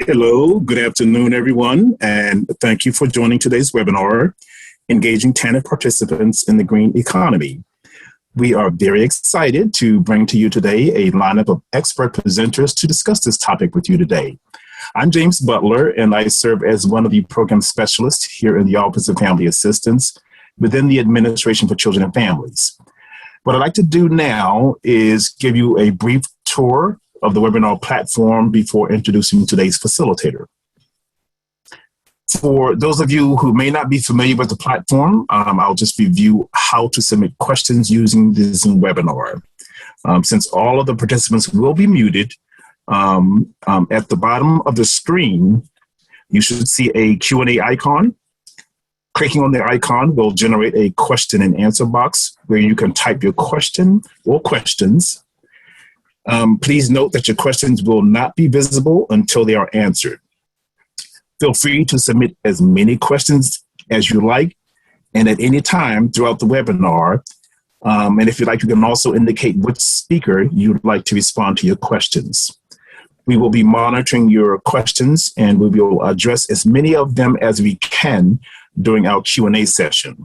Hello, good afternoon, everyone, and thank you for joining today's webinar, Engaging Tanf Participants in the Green Economy. We are very excited to bring to you today a lineup of expert presenters to discuss this topic with you today. I'm James Butler, and I serve as one of the program specialists here in the Office of Family Assistance within the Administration for Children and Families. What I'd like to do now is give you a brief tour of the webinar platform before introducing today's facilitator. For those of you who may not be familiar with the platform, I'll just review how to submit questions using the Zoom webinar. Since all of the participants will be muted, at the bottom of the screen, you should see a Q&A icon. Clicking on the icon will generate a question and answer box where you can type your question or questions. Please note that your questions will not be visible until they are answered. Feel free to submit as many questions as you like and at any time throughout the webinar. And if you'd like, you can also indicate which speaker you'd like to respond to your questions. We will be monitoring your questions and we will address as many of them as we can during our Q&A session.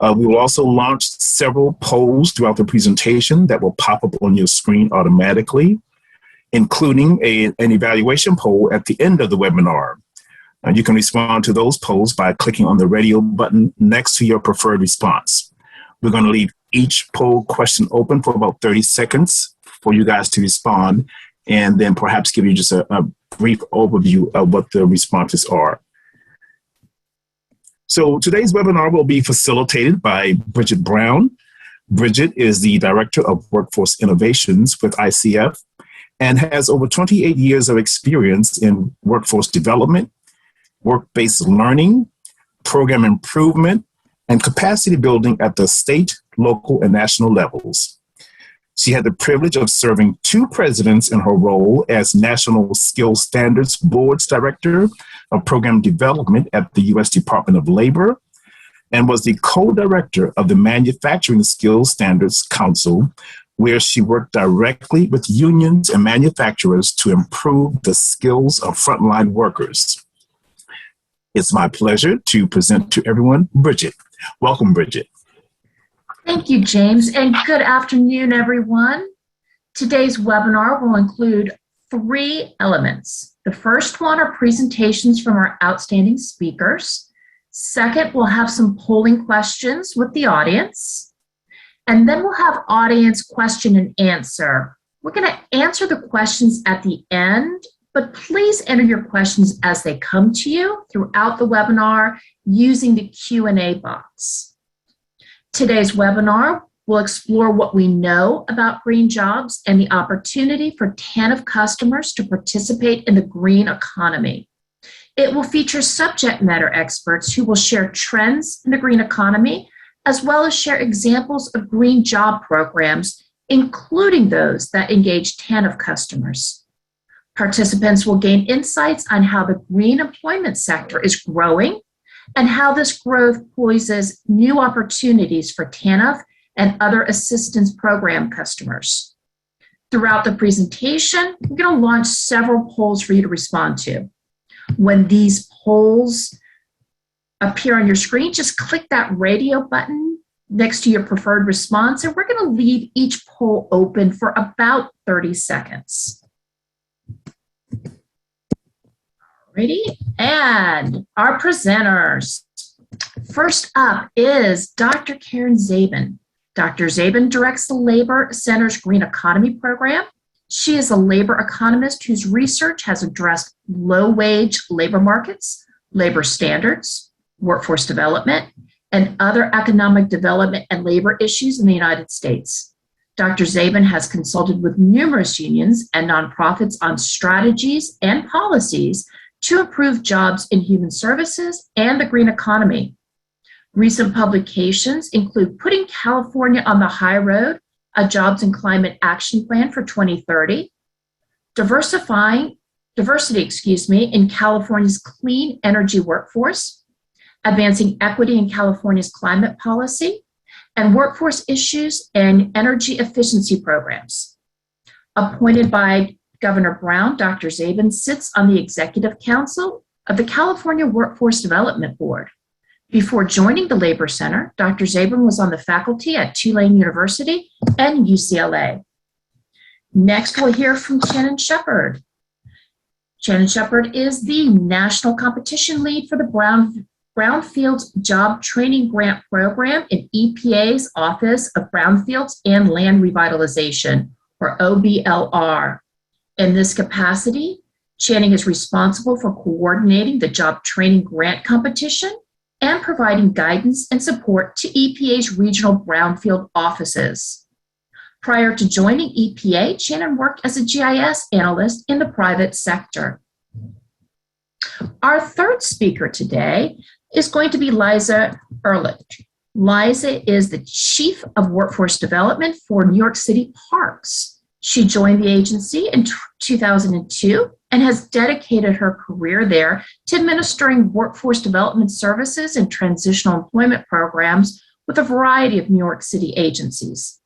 We will also launch several polls throughout the presentation that will pop up on your screen automatically, including an evaluation poll at the end of the webinar. You can respond to those polls by clicking on the radio button next to your preferred response. We're going to leave each poll question open for about 30 seconds for you guys to respond, and then perhaps give you just a brief overview of what the responses are. So today's webinar will be facilitated by Bridget Brown. Bridget is the Director of Workforce Innovations with ICF and has over 28 years of experience in workforce development, work-based learning, program improvement, and capacity building at the state, local, and national levels. She had the privilege of serving 2 presidents in her role as National Skills Standards Board's Director of Program Development at the U.S. Department of Labor, and was the co-director of the Manufacturing Skills Standards Council, where she worked directly with unions and manufacturers to improve the skills of frontline workers. It's my pleasure to present to everyone Bridget. Welcome, Bridget. Thank you, James, and good afternoon, everyone. Today's webinar will include 3 elements. The first one are presentations from our outstanding speakers. Second, we'll have some polling questions with the audience. And then we'll have audience question and answer. We're going to answer the questions at the end, but please enter your questions as they come to you throughout the webinar using the Q&A box. Today's webinar will explore what we know about green jobs and the opportunity for TANF customers to participate in the green economy. It will feature subject matter experts who will share trends in the green economy, as well as share examples of green job programs, including those that engage TANF customers. Participants will gain insights on how the green employment sector is growing and how this growth poses new opportunities for TANF and other assistance program customers. Throughout the presentation, we're going to launch several polls for you to respond to. When these polls appear on your screen, just click that radio button next to your preferred response, and we're going to leave each poll open for about 30 seconds. Alrighty, and our presenters. First up is Dr. Karen Zabin. Dr. Zabin directs the Labor Center's Green Economy program. She is a labor economist whose research has addressed low-wage labor markets, labor standards, workforce development, and other economic development and labor issues in the United States. Dr. Zabin has consulted with numerous unions and nonprofits on strategies and policies to improve jobs in human services and the green economy. Recent publications include Putting California on the High Road, a Jobs and Climate Action Plan for 2030, Diversity in California's Clean Energy Workforce, Advancing Equity in California's Climate Policy, and Workforce Issues and Energy Efficiency Programs. Appointed by Governor Brown, Dr. Zabin, sits on the Executive Council of the California Workforce Development Board. Before joining the Labor Center, Dr. Zabin was on the faculty at Tulane University and UCLA. Next, we'll hear from Shannon Shepard. Shannon Shepard is the National Competition Lead for the Brownfield Job Training Grant Program in EPA's Office of Brownfields and Land Revitalization, or OBLR. In this capacity, Shannon is responsible for coordinating the job training grant competition and providing guidance and support to EPA's regional brownfield offices. Prior to joining EPA, Shannon worked as a GIS analyst in the private sector. Our third speaker today is going to be Liza Ehrlich. Liza is the Chief of Workforce Development for New York City Parks. She joined the agency in 2002 and has dedicated her career there to administering workforce development services and transitional employment programs with a variety of New York City agencies.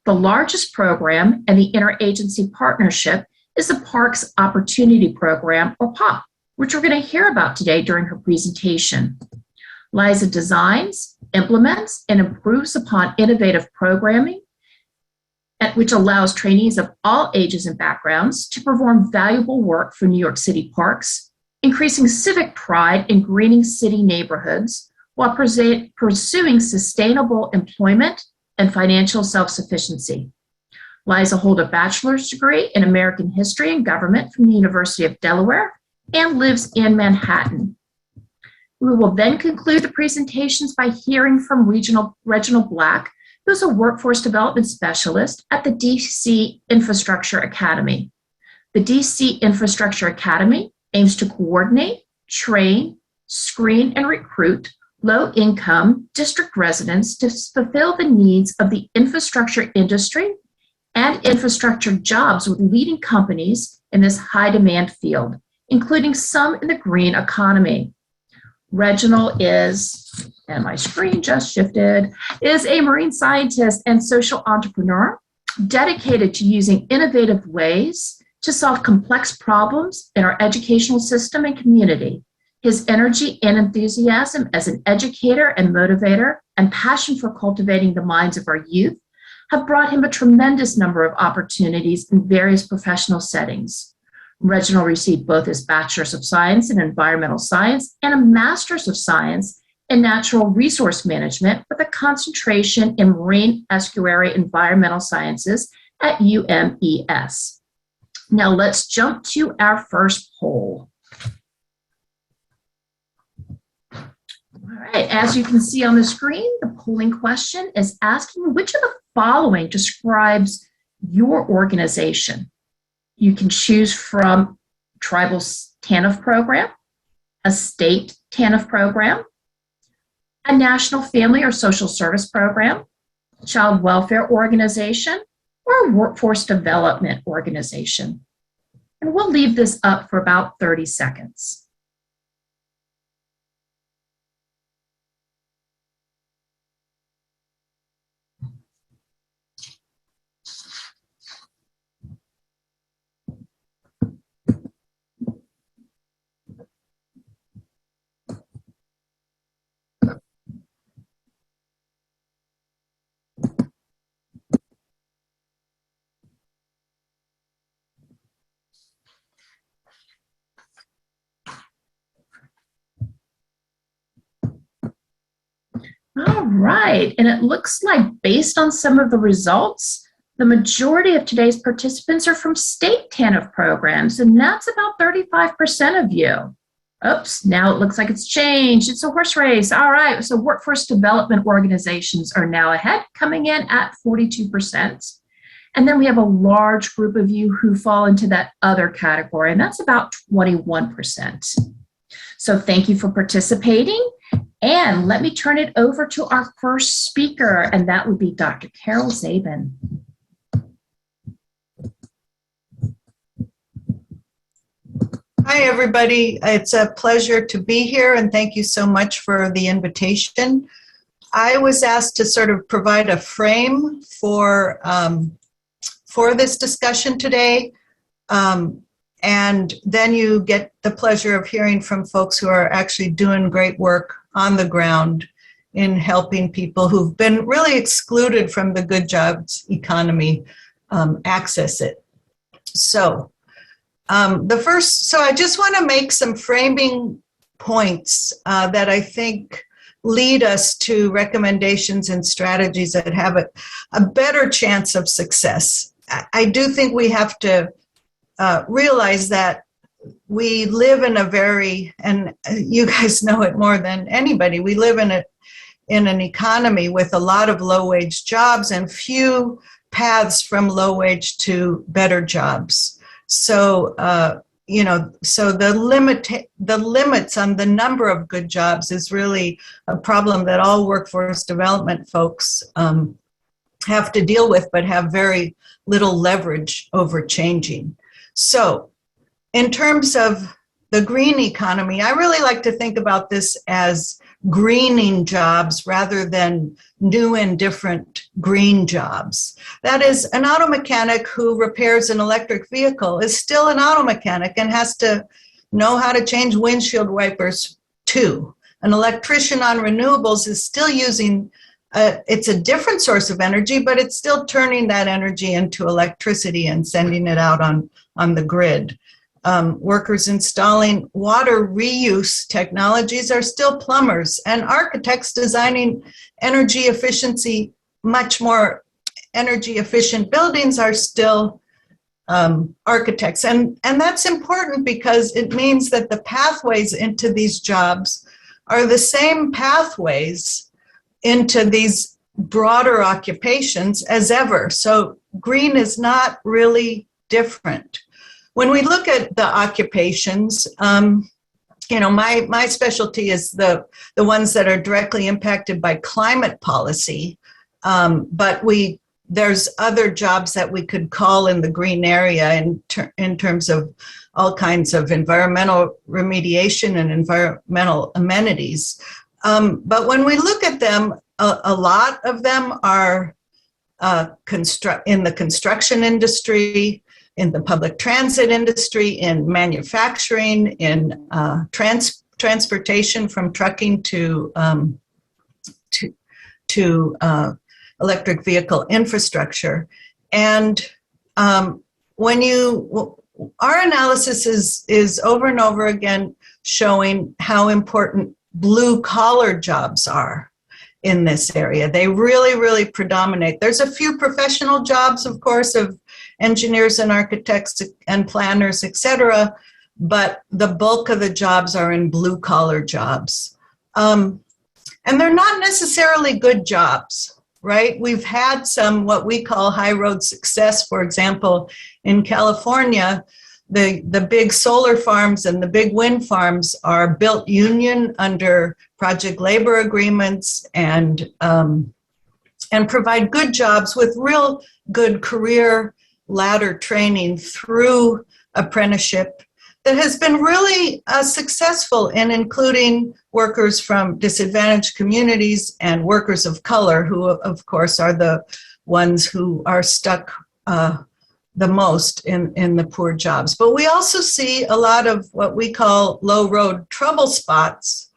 The largest program and the interagency partnership is the Parks Opportunity Program, or POP, which we're going to hear about today during her presentation. Liza designs, implements, and improves upon innovative programming, which allows trainees of all ages and backgrounds to perform valuable work for New York City parks, increasing civic pride in greening city neighborhoods while pursuing sustainable employment and financial self-sufficiency. Liza holds a bachelor's degree in American History and Government from the University of Delaware and lives in Manhattan. We will then conclude the presentations by hearing from Reginald Black, who's a workforce development specialist at the DC Infrastructure Academy. The DC Infrastructure Academy aims to coordinate, train, screen, and recruit low-income district residents to fulfill the needs of the infrastructure industry and infrastructure jobs with leading companies in this high-demand field, including some in the green economy. Reginald is, and my screen just shifted, is a marine scientist and social entrepreneur dedicated to using innovative ways to solve complex problems in our educational system and community. His energy and enthusiasm as an educator and motivator and passion for cultivating the minds of our youth have brought him a tremendous number of opportunities in various professional settings. Reginald received both his Bachelor's of Science in Environmental Science and a Master's of Science in Natural Resource Management with a concentration in Marine Estuary Environmental Sciences at UMES. Now let's jump to our first poll. All right, as you can see on the screen, the polling question is asking which of the following describes your organization. You can choose from tribal TANF program, a state TANF program, a national family or social service program, child welfare organization, or a workforce development organization. And we'll leave this up for about 30 seconds. All right, and it looks like based on some of the results, the majority of today's participants are from state TANF programs, and that's about 35% of you. Oops, now it looks like it's changed. It's a horse race. All right, so workforce development organizations are now ahead, coming in at 42%. And then we have a large group of you who fall into that other category, and that's about 21%. So thank you for participating. And let me turn it over to our first speaker, and that would be Dr. Carol Zabin. Hi, everybody. It's a pleasure to be here, and thank you so much for the invitation. I was asked to sort of provide a frame for this discussion today. And then you get the pleasure of hearing from folks who are actually doing great work on the ground in helping people who've been really excluded from the good jobs economy access it. So I just want to make some framing points that I think lead us to recommendations and strategies that have a better chance of success. I do think we have to realize that we live in a very, and you guys know it more than anybody, we live in an economy with a lot of low-wage jobs and few paths from low wage to better jobs. So, so the limits on the number of good jobs is really a problem that all workforce development folks have to deal with, but have very little leverage over changing. So in terms of the green economy, I really like to think about this as greening jobs rather than new and different green jobs. That is, an auto mechanic who repairs an electric vehicle is still an auto mechanic and has to know how to change windshield wipers too. An electrician on renewables is still using, it's a different source of energy, but it's still turning that energy into electricity and sending it out on the grid. Workers installing water reuse technologies are still plumbers, and architects designing energy efficiency, much more energy efficient buildings are still architects. And that's important because it means that the pathways into these jobs are the same pathways into these broader occupations as ever. So green is not really different. When we look at the occupations, my specialty is the ones that are directly impacted by climate policy, but there's other jobs that we could call in the green area in terms of all kinds of environmental remediation and environmental amenities. But when we look at them, a lot of them are in the construction industry, in the public transit industry, in manufacturing, in transportation from trucking to electric vehicle infrastructure. And our analysis is over and over again showing how important blue collar jobs are in this area. They really, really predominate. There's a few professional jobs, of course, of engineers and architects and planners, et cetera, but the bulk of the jobs are in blue collar jobs. And they're not necessarily good jobs, right? We've had some what we call high road success. For example, in California, the big solar farms and the big wind farms are built union under project labor agreements and provide good jobs with real good career ladder training through apprenticeship that has been really successful in including workers from disadvantaged communities and workers of color, who of course are the ones who are stuck the most in the poor jobs. But we also see a lot of what we call low road trouble spots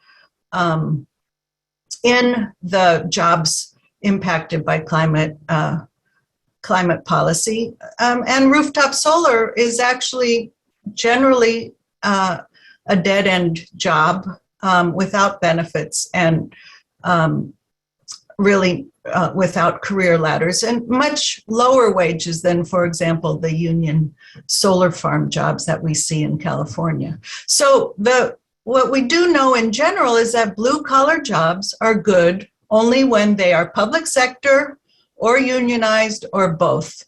in the jobs impacted by climate policy. And rooftop solar is actually generally a dead-end job without benefits and really without career ladders, and much lower wages than, for example, the union solar farm jobs that we see in California. So what we do know in general is that blue-collar jobs are good only when they are public sector or unionized or both.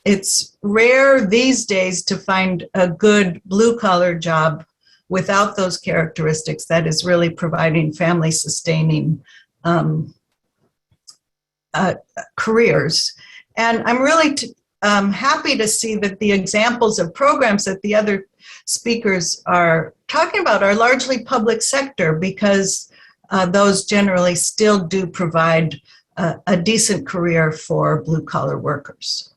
It's rare these days to find a good blue-collar job without those characteristics that is really providing family-sustaining careers. And I'm really happy to see that the examples of programs that the other speakers are talking about are largely public sector, because those generally still do provide a decent career for blue-collar workers.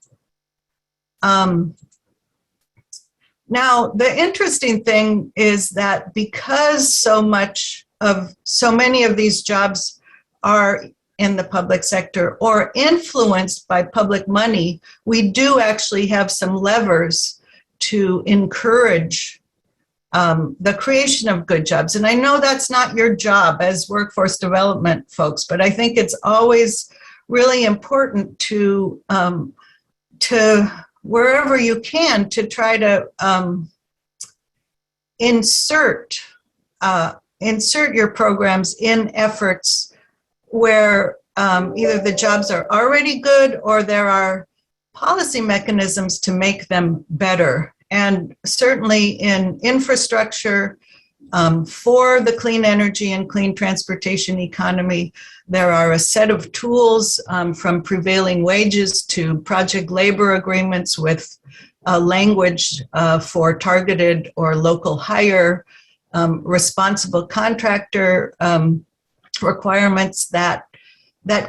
Now, the interesting thing is that because so many of these jobs are in the public sector or influenced by public money, we do actually have some levers to encourage the creation of good jobs. And I know that's not your job as workforce development folks, but I think it's always really important to wherever you can to try to insert your programs in efforts where either the jobs are already good or there are policy mechanisms to make them better. And certainly in infrastructure for the clean energy and clean transportation economy, there are a set of tools from prevailing wages to project labor agreements with language for targeted or local hire, responsible contractor requirements that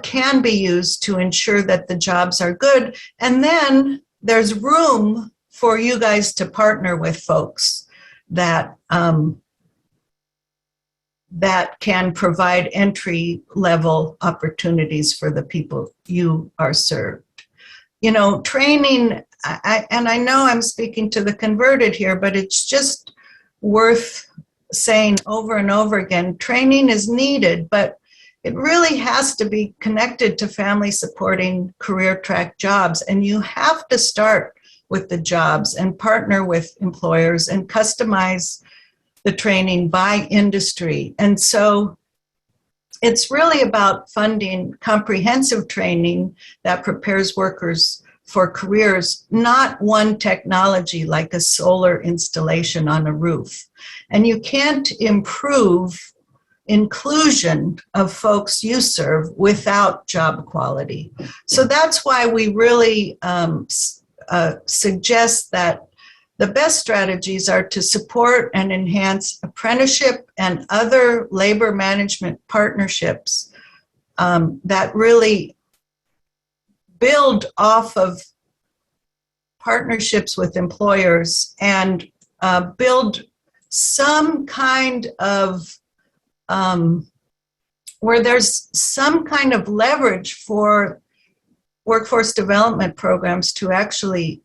can be used to ensure that the jobs are good. And then there's room for you guys to partner with folks that can provide entry-level opportunities for the people you are served. You know, training, and I know I'm speaking to the converted here, but it's just worth saying over and over again, training is needed, but it really has to be connected to family supporting career track jobs. And you have to start with the jobs and partner with employers and customize the training by industry. And so it's really about funding comprehensive training that prepares workers for careers, not one technology like a solar installation on a roof. And you can't improve inclusion of folks you serve without job quality. So that's why we really suggest that the best strategies are to support and enhance apprenticeship and other labor management partnerships that really build off of partnerships with employers and build some kind of where there's some kind of leverage for workforce development programs to actually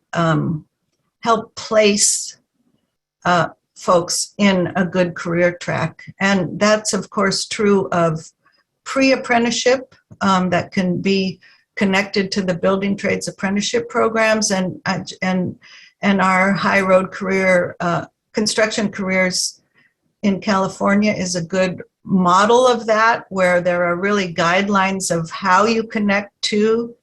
help place folks in a good career track. And that's, of course, true of pre-apprenticeship that can be connected to the building trades apprenticeship programs and our high road career construction careers in California is a good model of that, where there are really guidelines of how you connect to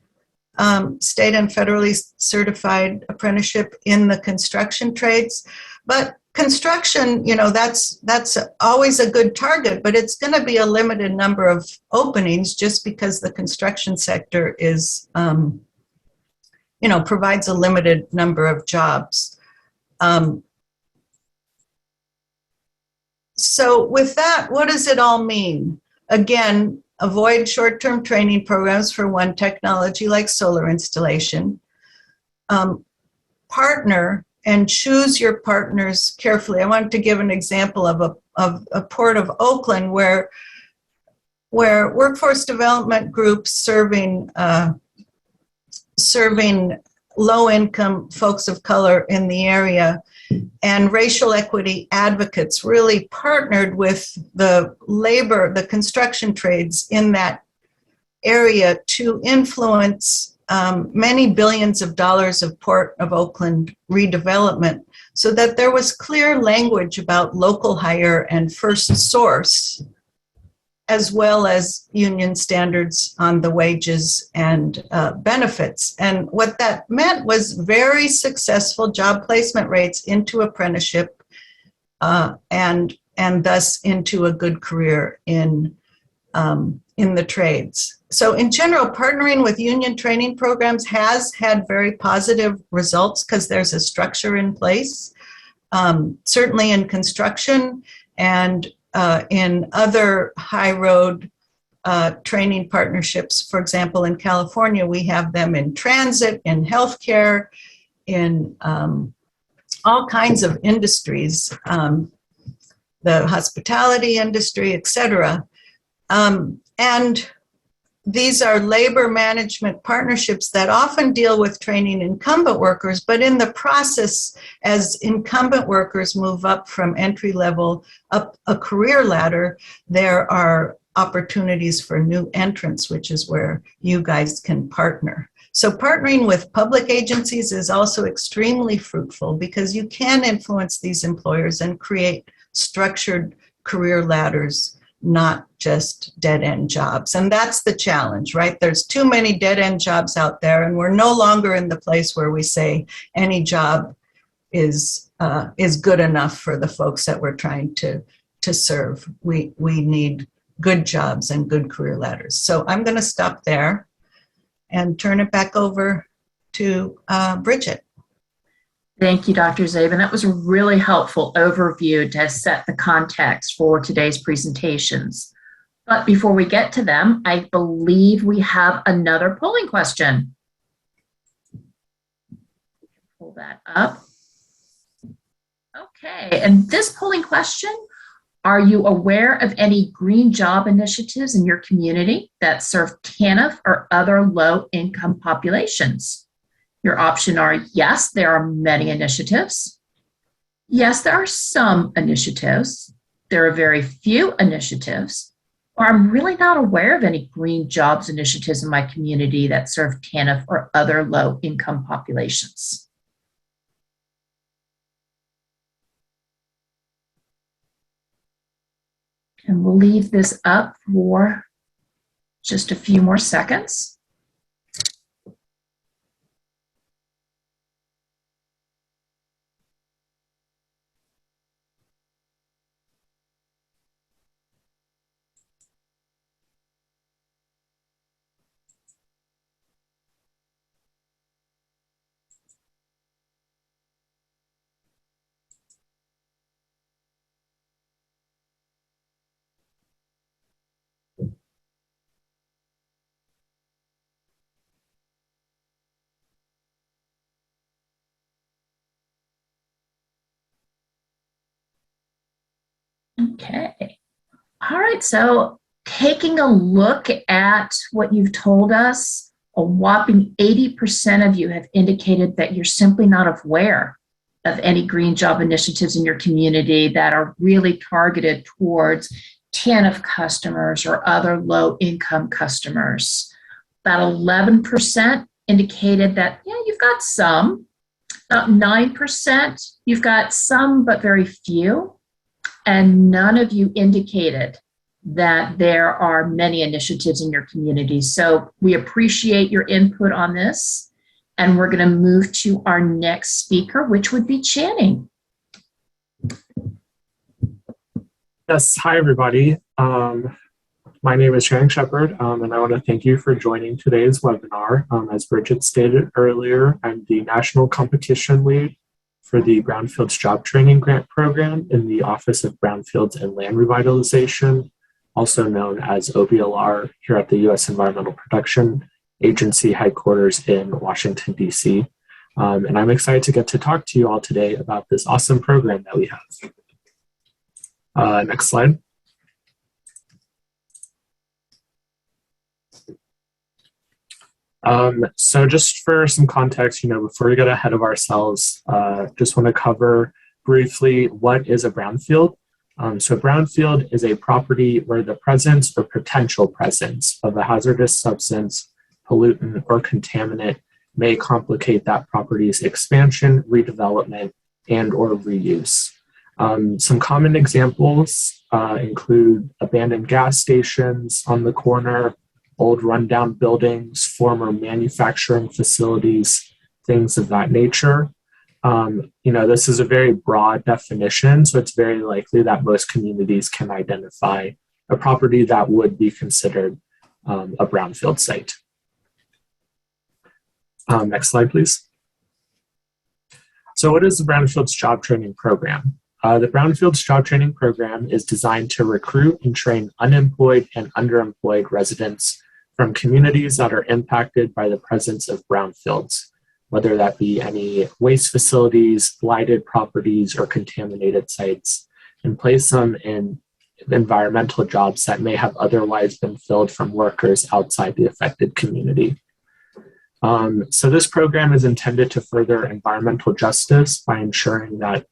state and federally certified apprenticeship in the construction trades. But construction, you know, that's always a good target, but it's going to be a limited number of openings just because the construction sector is, provides a limited number of jobs. So with that, what does it all mean? Again, avoid short-term training programs for one technology like solar installation. Partner and choose your partners carefully. I wanted to give an example of a port of Oakland where workforce development groups serving low-income folks of color in the area and racial equity advocates really partnered with the construction trades in that area to influence many billions of dollars of Port of Oakland redevelopment so that there was clear language about local hire and first source, as well as union standards on the wages and benefits. And what that meant was very successful job placement rates into apprenticeship and thus into a good career in the trades. So in general, partnering with union training programs has had very positive results because there's a structure in place, certainly in construction and in other high road training partnerships. For example, in California, we have them in transit, in healthcare, in all kinds of industries, the hospitality industry, etc. And these are labor management partnerships that often deal with training incumbent workers, but in the process, as incumbent workers move up from entry level up a career ladder, there are opportunities for new entrants, which is where you guys can partner. So partnering with public agencies is also extremely fruitful because you can influence these employers and create structured career ladders, not just dead-end jobs. And that's the challenge, right? There's too many dead-end jobs out there, and we're no longer in the place where we say any job is good enough for the folks that we're trying to serve. We need good jobs and good career ladders. So I'm going to stop there and turn it back over to Bridget. Thank you, Dr. Zabin. That was a really helpful overview to set the context for today's presentations. But before we get to them, I believe we have another polling question. Pull that up. Okay, and this polling question, are you aware of any green job initiatives in your community that serve TANF or other low-income populations? Your options are yes, there are many initiatives. Yes, there are some initiatives. There are very few initiatives. Or I'm really not aware of any green jobs initiatives in my community that serve TANF or other low-income populations. And we'll leave this up for just a few more seconds. Okay. All right. So taking a look at what you've told us, a whopping 80% of you have indicated that you're simply not aware of any green job initiatives in your community that are really targeted towards TANF customers or other low-income customers. About 11% indicated that, yeah, you've got some. About 9%, you've got some, but very few. And none of you indicated that there are many initiatives in your community. So we appreciate your input on this. And we're going to move to our next speaker, which would be Channing. Yes, hi everybody. My name is Sharon Shepard, and I want to thank you for joining today's webinar. As Bridget stated earlier, I'm the National Competition Lead for the Brownfield's Job Training Grant Program in the Office of Brownfields and Land Revitalization, also known as OBLR, here at the U.S. Environmental Protection Agency headquarters in Washington, D.C. And I'm excited to get to talk to you all today about this awesome program that we have. Next slide. So just for some context, before we get ahead of ourselves, just want to cover briefly what is a brownfield. So brownfield is a property where the presence or potential presence of a hazardous substance, pollutant, or contaminant may complicate that property's expansion, redevelopment, and or reuse. Some common examples include abandoned gas stations on the corner, old rundown buildings, former manufacturing facilities, things of that nature. This is a very broad definition, so it's very likely that most communities can identify a property that would be considered a brownfield site. Next slide, please. So what is the Brownfield's Job Training Program? The Brownfield's Job Training Program is designed to recruit and train unemployed and underemployed residents from communities that are impacted by the presence of brownfields. whether that be any waste facilities, blighted properties, or contaminated sites, and place them in environmental jobs that may have otherwise been filled from workers outside the affected community. So this program is intended to further environmental justice by ensuring that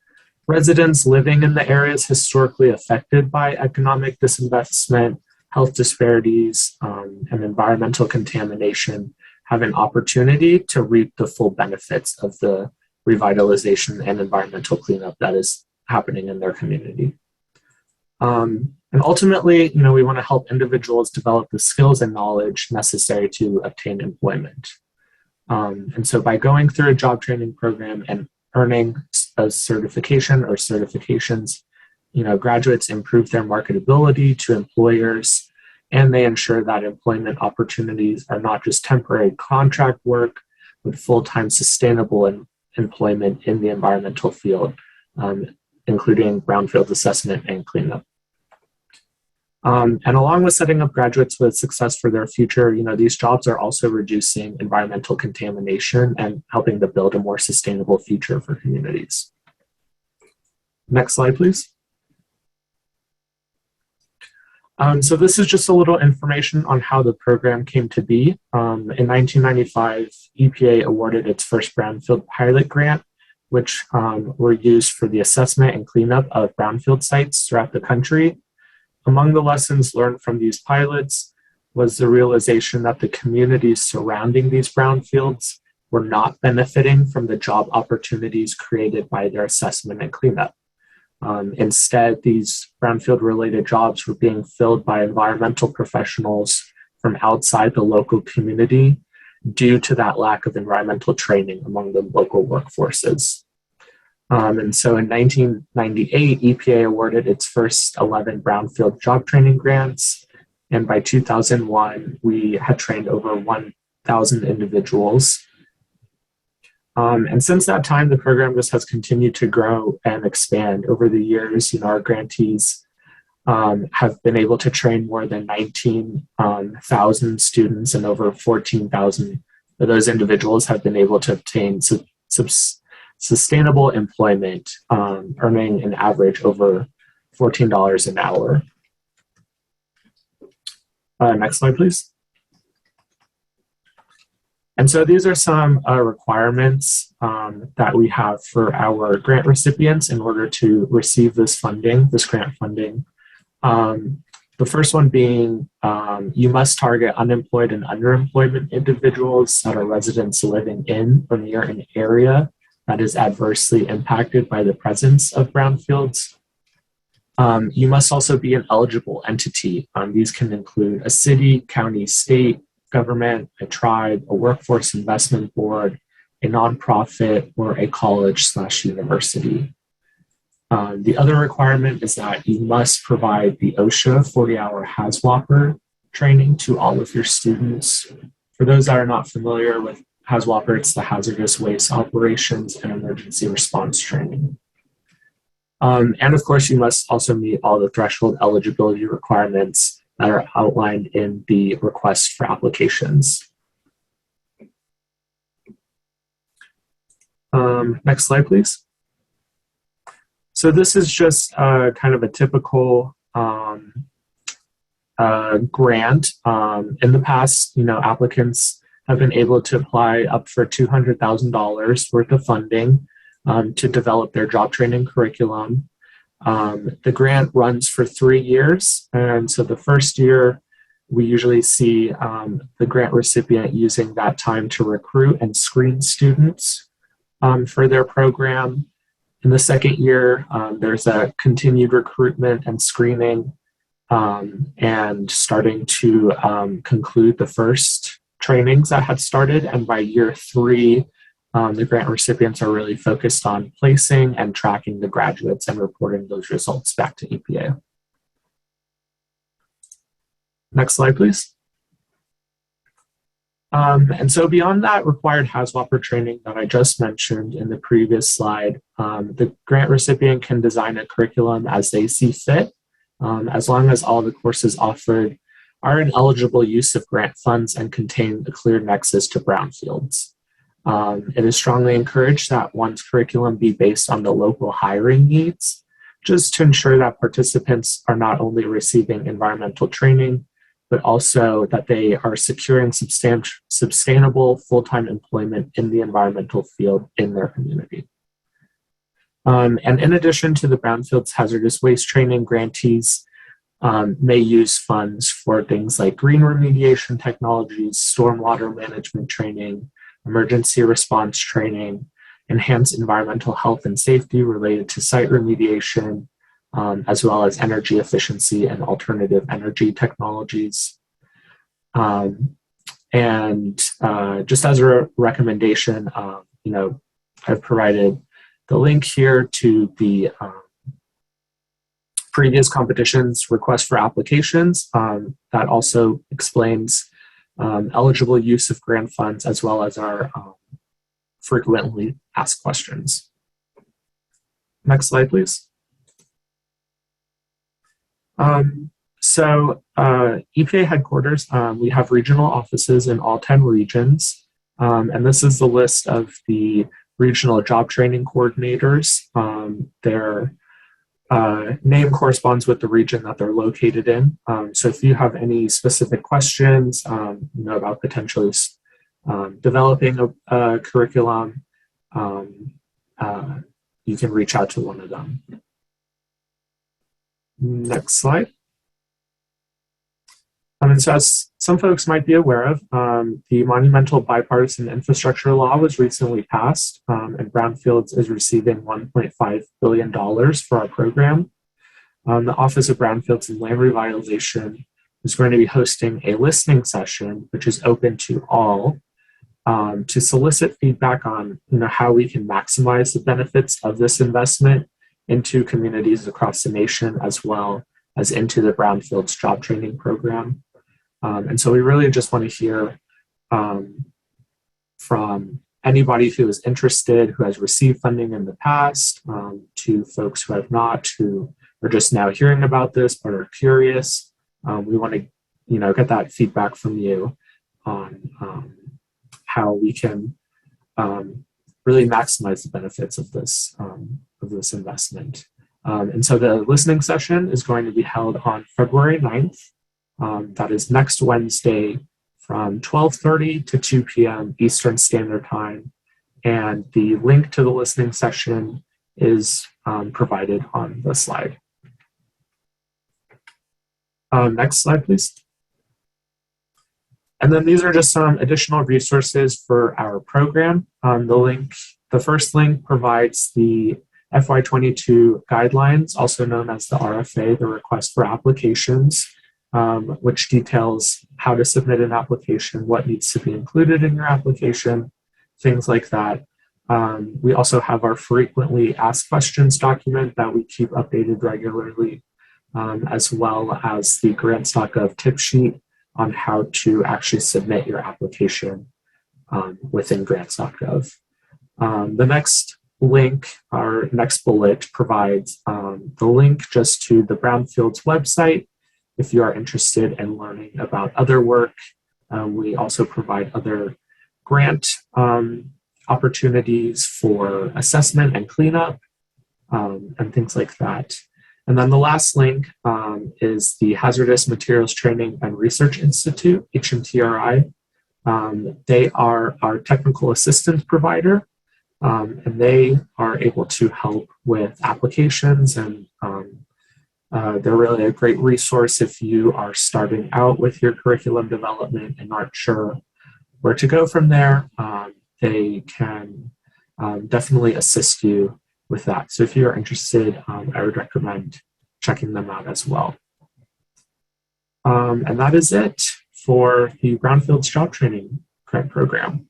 residents living in the areas historically affected by economic disinvestment, health disparities, and environmental contamination have an opportunity to reap the full benefits of the revitalization and environmental cleanup that is happening in their community. And ultimately, we want to help individuals develop the skills and knowledge necessary to obtain employment. And so by going through a job training program and earning a certification or certifications, graduates improve their marketability to employers, and they ensure that employment opportunities are not just temporary contract work, but full-time sustainable employment in the environmental field, including brownfield assessment and cleanup. And along with setting up graduates with success for their future, these jobs are also reducing environmental contamination and helping to build a more sustainable future for communities. Next slide, please. So this is just a little information on how the program came to be. In 1995, EPA awarded its first brownfield pilot grant, which were used for the assessment and cleanup of brownfield sites throughout the country. Among the lessons learned from these pilots was the realization that the communities surrounding these brownfields were not benefiting from the job opportunities created by their assessment and cleanup. Instead, these brownfield-related jobs were being filled by environmental professionals from outside the local community due to that lack of environmental training among the local workforces. And so in 1998, EPA awarded its first 11 brownfield job training grants. And by 2001, we had trained over 1,000 individuals. And since that time, the program just has continued to grow and expand. Over the years, our grantees have been able to train more than 19,000 students, and over 14,000 of those individuals have been able to obtain sustainable employment, earning an average over $14 an hour. Next slide, please. And so these are some requirements that we have for our grant recipients in order to receive this funding, this grant funding. The first one being you must target unemployed and underemployed individuals that are residents living in or near an area that is adversely impacted by the presence of brownfields. You must also be an eligible entity. These can include a city, county, state, government, a tribe, a workforce investment board, a nonprofit, or a college/university. The other requirement is that you must provide the OSHA 40-hour HAZWOPER training to all of your students. For those that are not familiar with HAZWOPER, it's the Hazardous Waste Operations and Emergency Response Training. And of course, you must also meet all the threshold eligibility requirements that are outlined in the request for applications. Next slide, please. So this is just kind of a typical grant. In the past, applicants have been able to apply up for $200,000 worth of funding to develop their job training curriculum. The grant runs for 3 years. And so the first year, we usually see the grant recipient using that time to recruit and screen students for their program. In the second year, there's a continued recruitment and screening and starting to conclude the first trainings that had started. And by year 3, the grant recipients are really focused on placing and tracking the graduates and reporting those results back to EPA. Next slide, please. And so beyond that required HAZWOPER training that I just mentioned in the previous slide, the grant recipient can design a curriculum as they see fit, as long as all the courses offered are an eligible use of grant funds and contain a clear nexus to brownfields. It is strongly encouraged that one's curriculum be based on the local hiring needs, just to ensure that participants are not only receiving environmental training, but also that they are securing sustainable full-time employment in the environmental field in their community. And in addition to the Brownfield's hazardous waste training, grantees may use funds for things like green remediation technologies, stormwater management training, emergency response training, enhanced environmental health and safety related to site remediation, as well as energy efficiency and alternative energy technologies. Just as a recommendation, I've provided the link here to the previous competitions request for applications. That also explains eligible use of grant funds, as well as our frequently asked questions. Next slide, please. EPA headquarters, we have regional offices in all 10 regions. And this is the list of the regional job training coordinators. Their name corresponds with the region that they're located in. So if you have any specific questions, about potentially developing a curriculum, you can reach out to one of them. Next slide. And so as some folks might be aware of, the monumental bipartisan infrastructure law was recently passed, and Brownfields is receiving $1.5 billion for our program. The Office of Brownfields and Land Revitalization is going to be hosting a listening session, which is open to all, to solicit feedback on how we can maximize the benefits of this investment into communities across the nation, as well as into the Brownfields job training program. And so we really just want to hear from anybody who is interested, who has received funding in the past, to folks who have not, who are just now hearing about this but are curious. We want to, get that feedback from you on how we can really maximize the benefits of this investment. And so the listening session is going to be held on February 9th. That is next Wednesday from 12:30 to 2 p.m. Eastern Standard Time. And the link to the listening session is provided on the slide. Next slide, please. And then these are just some additional resources for our program. The first link provides the FY22 guidelines, also known as the RFA, the request for applications, which details how to submit an application, what needs to be included in your application, things like that. We also have our frequently asked questions document that we keep updated regularly, as well as the Grants.gov tip sheet on how to actually submit your application within Grants.gov. The next link, our next bullet, provides the link just to the Brownfields website. If you are interested in learning about other work, we also provide other grant opportunities for assessment and cleanup and things like that. And then the last link is the Hazardous Materials Training and Research Institute, HMTRI. They are our technical assistance provider, and they are able to help with applications, and they're really a great resource if you are starting out with your curriculum development and aren't sure where to go from there. They can definitely assist you with that. So if you're interested, I would recommend checking them out as well. And that is it for the Brownfields Job Training Grant Program.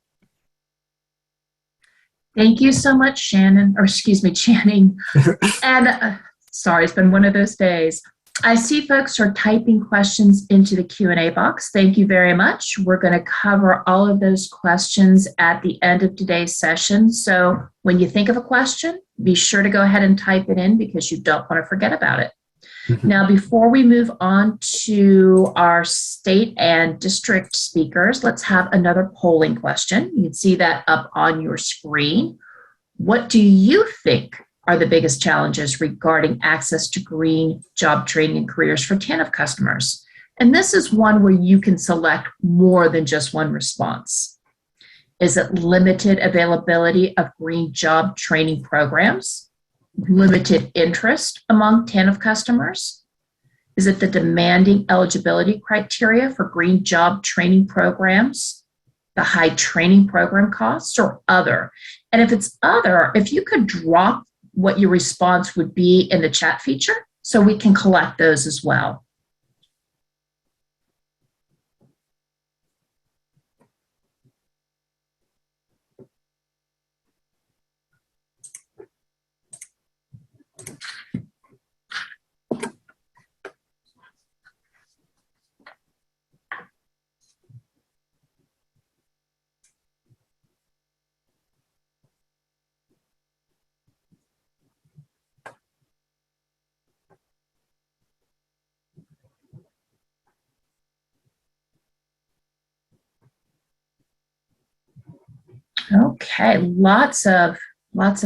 Thank you so much, Channing. And sorry, it's been one of those days. I see folks are typing questions into the Q&A box. Thank you very much. We're going to cover all of those questions at the end of today's session. So when you think of a question, be sure to go ahead and type it in because you don't want to forget about it. Now, before we move on to our state and district speakers, let's have another polling question. You can see that up on your screen. What do you think are the biggest challenges regarding access to green job training and careers for TANF customers? And this is one where you can select more than just one response. Is it limited availability of green job training programs? Limited interest among TANF customers? Is it the demanding eligibility criteria for green job training programs, the high training program costs, or other? And if it's other, if you could drop what your response would be in the chat feature so we can collect those as well. Okay, lots of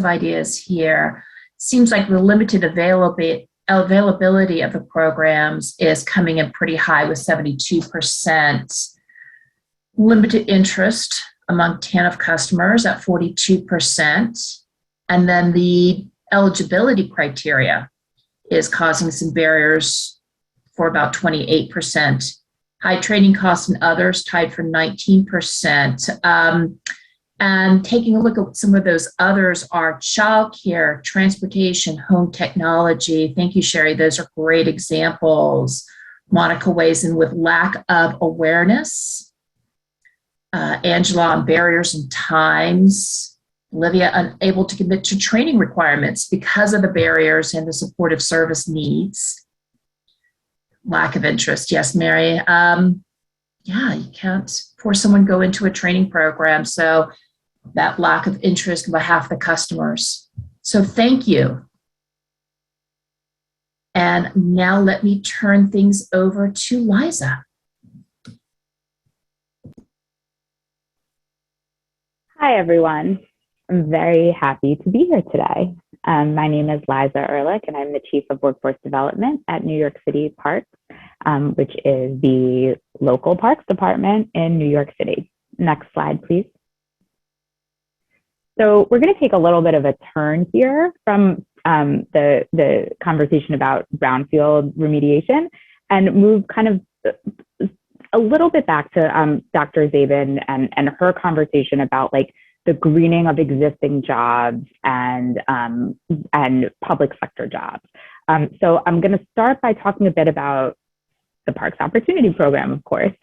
ideas here. Seems like the limited availability of the programs is coming in pretty high with 72%. Limited interest among TANF customers at 42%. And then the eligibility criteria is causing some barriers for about 28%. High training costs and others tied for 19%. And taking a look at some of those others are childcare, transportation, home technology. Thank you, Sherry. Those are great examples. Monica weighs in with lack of awareness. Angela on barriers and times. Olivia unable to commit to training requirements because of the barriers and the supportive service needs. Lack of interest. Yes, Mary. Yeah, you can't force someone to go into a training program. So that lack of interest by half the customers. So thank you. And now let me turn things over to Liza. Hi, everyone. I'm very happy to be here today. My name is Liza Ehrlich, and I'm the Chief of Workforce Development at New York City Parks, which is the local parks department in New York City. Next slide, please. So we're going to take a little bit of a turn here from the conversation about brownfield remediation and move kind of a little bit back to Dr. Zabin and her conversation about like the greening of existing jobs and public sector jobs. So I'm going to start by talking a bit about the Parks Opportunity Program, of course.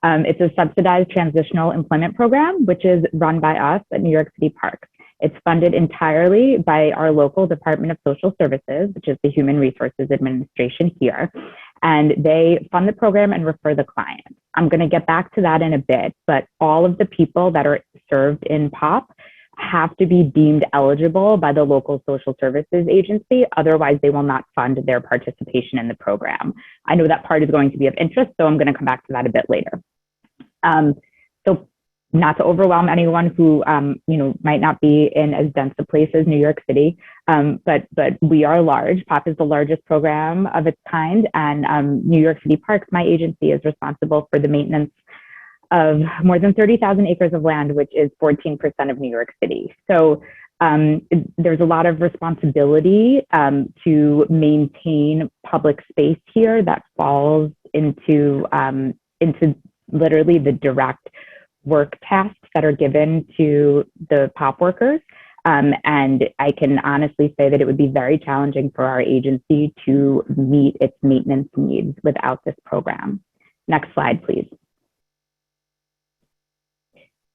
It's a subsidized transitional employment program, which is run by us at New York City Parks. It's funded entirely by our local Department of Social Services, which is the Human Resources Administration here. And they fund the program and refer the client. I'm going to get back to that in a bit, but all of the people that are served in POP have to be deemed eligible by the local social services agency. Otherwise, they will not fund their participation in the program. I know that part is going to be of interest, so I'm going to come back to that a bit later. So not to overwhelm anyone who might not be in as dense a place as New York City, but we are large. POP is the largest program of its kind, and New York City Parks, my agency, is responsible for the maintenance of more than 30,000 acres of land, which is 14% of New York City. So there's a lot of responsibility to maintain public space here that falls into literally the direct work tasks that are given to the POP workers. And I can honestly say that it would be very challenging for our agency to meet its maintenance needs without this program. Next slide, please.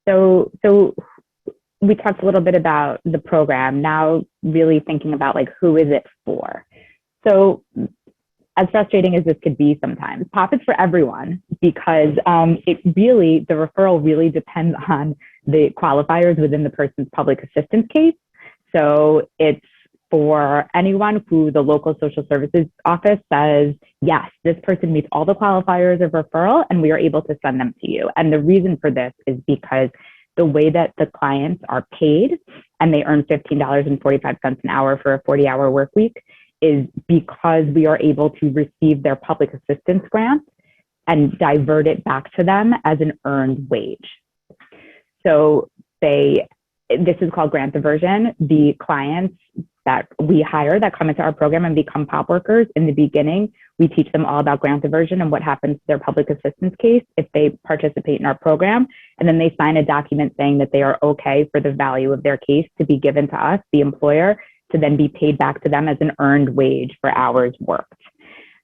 So we talked a little bit about the program, now really thinking about like, who is it for? So as frustrating as this could be sometimes, POP is for everyone because the referral really depends on the qualifiers within the person's public assistance case. So it's for anyone who the local social services office says, yes, this person meets all the qualifiers of referral, and we are able to send them to you. And the reason for this is because the way that the clients are paid, and they earn $15.45 an hour for a 40-hour work week, is because we are able to receive their public assistance grant and divert it back to them as an earned wage. So this is called grant diversion. The clients that we hire that come into our program and become POP workers, in the beginning, we teach them all about grant diversion and what happens to their public assistance case if they participate in our program. And then they sign a document saying that they are okay for the value of their case to be given to us, the employer, to then be paid back to them as an earned wage for hours worked.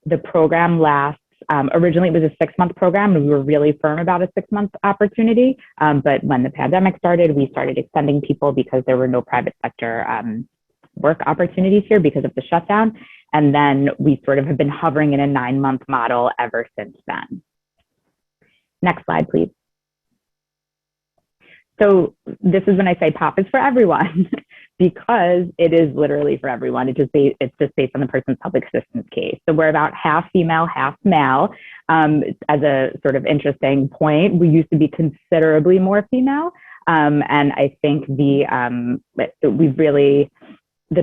The program lasts, originally it was a 6-month program, and we were really firm about a 6-month opportunity. But when the pandemic started, we started extending people because there were no private sector work opportunities here because of the shutdown. And then we sort of have been hovering in a 9-month model ever since then. Next slide, please. So this is when I say POP is for everyone, because it is literally for everyone. It's just based on the person's public assistance case. So we're about half female, half male. As a sort of interesting point, we used to be considerably more female. And I think the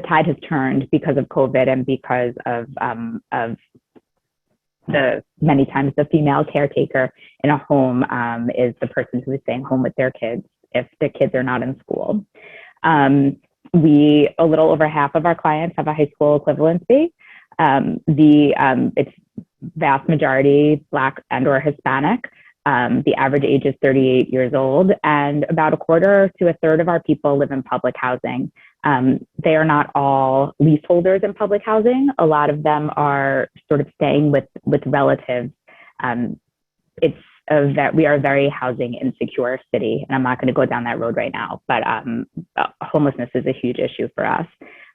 tide has turned because of COVID and because of the many times the female caretaker in a home is the person who is staying home with their kids if the kids are not in school. A little over half of our clients have a high school equivalency. It's vast majority Black and or Hispanic. The average age is 38 years old, and about a quarter to a third of our people live in public housing. They are not all leaseholders in public housing. A lot of them are sort of staying with relatives. We are a very housing insecure city, and I'm not going to go down that road right now, but homelessness is a huge issue for us.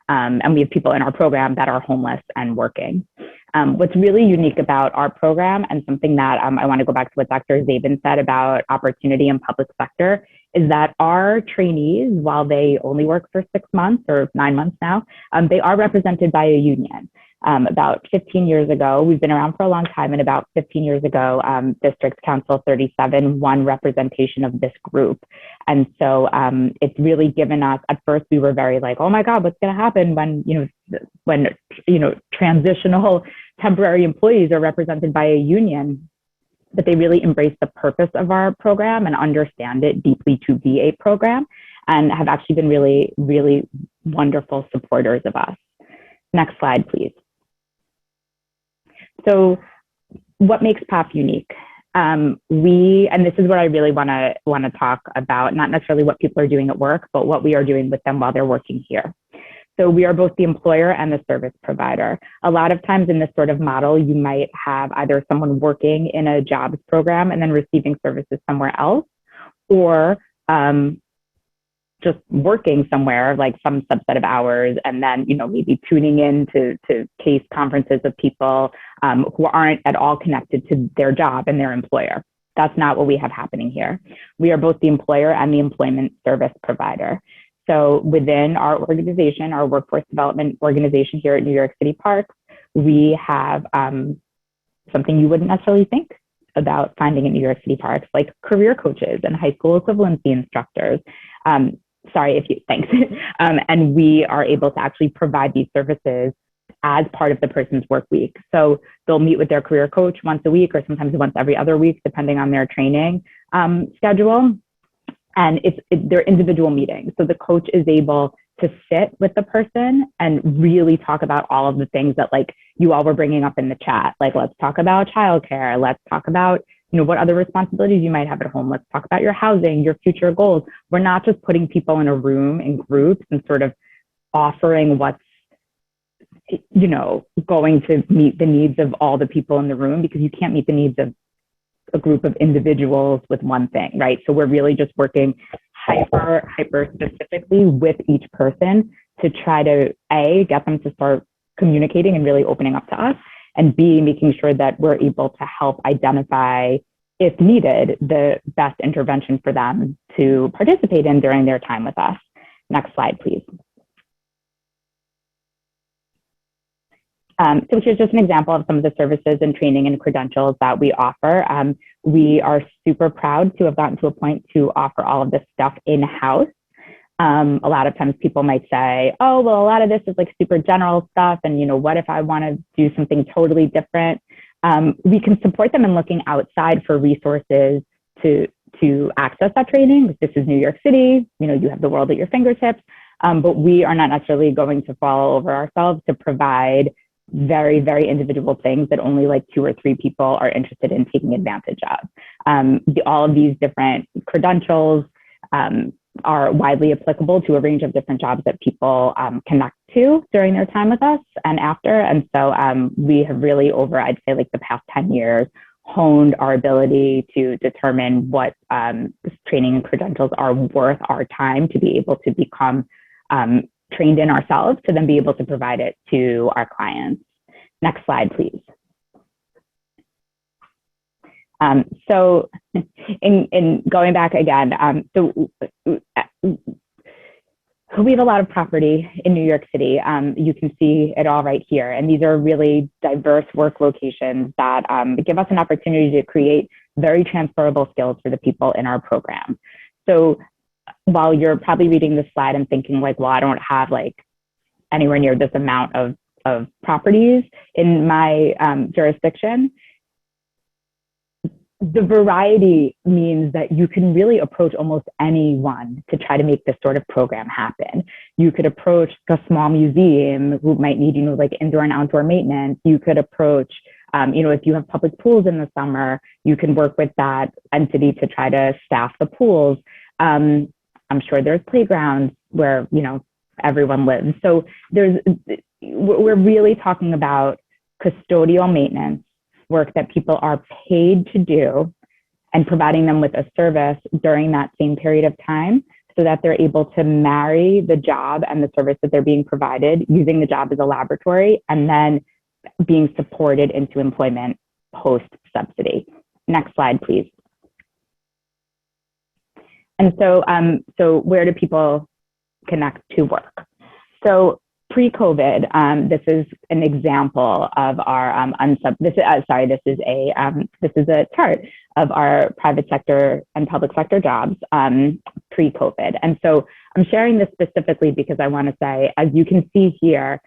And we have people in our program that are homeless and working. What's really unique about our program, and something that I want to go back to what Dr. Zabin said about opportunity in public sector, is that our trainees, while they only work for 6 months or 9 months now, they are represented by a union. About 15 years ago, we've been around for a long time, and about 15 years ago, District Council 37 won representation of this group. And so it's really given us, at first we were very like, oh my God, what's going to happen when transitional temporary employees are represented by a union? But they really embrace the purpose of our program and understand it deeply to be a program, and have actually been really, really wonderful supporters of us. Next slide, please. So what makes POP unique? And this is what I really want to talk about, not necessarily what people are doing at work, but what we are doing with them while they're working here. So we are both the employer and the service provider. A lot of times in this sort of model, you might have either someone working in a jobs program and then receiving services somewhere else, or just working somewhere, like some subset of hours, and then maybe tuning in to case conferences of people who aren't at all connected to their job and their employer. That's not what we have happening here. We are both the employer and the employment service provider. So within our organization, our workforce development organization here at New York City Parks, we have something you wouldn't necessarily think about finding in New York City Parks, like career coaches and high school equivalency instructors. Thanks. And we are able to actually provide these services as part of the person's work week. So they'll meet with their career coach once a week, or sometimes once every other week, depending on their training schedule. And they're individual meetings. So the coach is able to sit with the person and really talk about all of the things that you all were bringing up in the chat. Like, let's talk about childcare. Let's talk about, what other responsibilities you might have at home. Let's talk about your housing, your future goals. We're not just putting people in a room in groups and sort of offering what's, going to meet the needs of all the people in the room, because you can't meet the needs of a group of individuals with one thing, right? So we're really just working hyper specifically with each person to try to A, get them to start communicating and really opening up to us, and B, making sure that we're able to help identify, if needed, the best intervention for them to participate in during their time with us. Next slide, please. So here's just an example of some of the services and training and credentials that we offer. We are super proud to have gotten to a point to offer all of this stuff in-house. A lot of times people might say, oh, well, a lot of this is like super general stuff. And, you know, what if I want to do something totally different? We can support them in looking outside for resources to access that training. This is New York City, you know, you have the world at your fingertips, but we are not necessarily going to fall over ourselves to provide very, very individual things that only like 2 or 3 people are interested in taking advantage of. All of these different credentials are widely applicable to a range of different jobs that people connect to during their time with us and after. And so we have really over, I'd say like the past 10 years, honed our ability to determine what training and credentials are worth our time to be able to become trained in ourselves to then be able to provide it to our clients. Next slide, please. So in going back again, so we have a lot of property in New York City. You can see it all right here. And these are really diverse work locations that give us an opportunity to create very transferable skills for the people in our program. So while you're probably reading this slide and thinking like, well, I don't have like anywhere near this amount of properties in my jurisdiction, the variety means that you can really approach almost anyone to try to make this sort of program happen. You could approach a small museum who might need, you know, like indoor and outdoor maintenance. You could approach, you know, if you have public pools in the summer, you can work with that entity to try to staff the pools. I'm sure there's playgrounds where, you know, everyone lives. So we're really talking about custodial maintenance work that people are paid to do and providing them with a service during that same period of time so that they're able to marry the job and the service that they're being provided, using the job as a laboratory, and then being supported into employment post-subsidy. Next slide, please. And so where do people connect to work? So pre-COVID, this is an example of our this is a chart of our private sector and public sector jobs pre-COVID. And so I'm sharing this specifically because I want to say, as you can see here,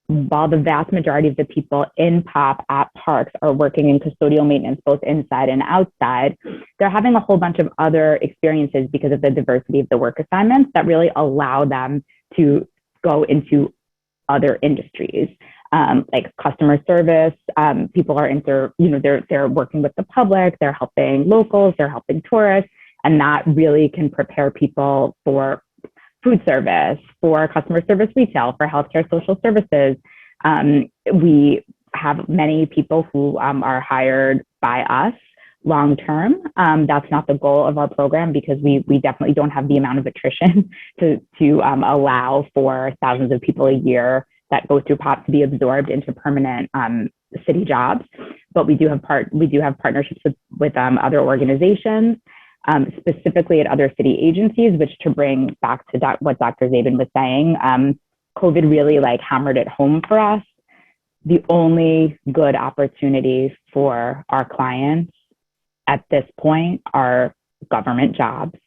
while the vast majority of the people in POP at parks are working in custodial maintenance, both inside and outside, they're having a whole bunch of other experiences because of the diversity of the work assignments that really allow them to go into other industries, like customer service. People are they're working with the public, they're helping locals, they're helping tourists, and that really can prepare people for food service, for customer service retail, for healthcare social services. We have many people who are hired by us long-term. That's not the goal of our program because we definitely don't have the amount of attrition to allow for thousands of people a year that go through POP to be absorbed into permanent city jobs. But we do have partnerships with other organizations, specifically at other city agencies, which, to bring back to what Dr. Zabin was saying, COVID really like hammered it home for us. The only good opportunity for our clients at this point are government jobs,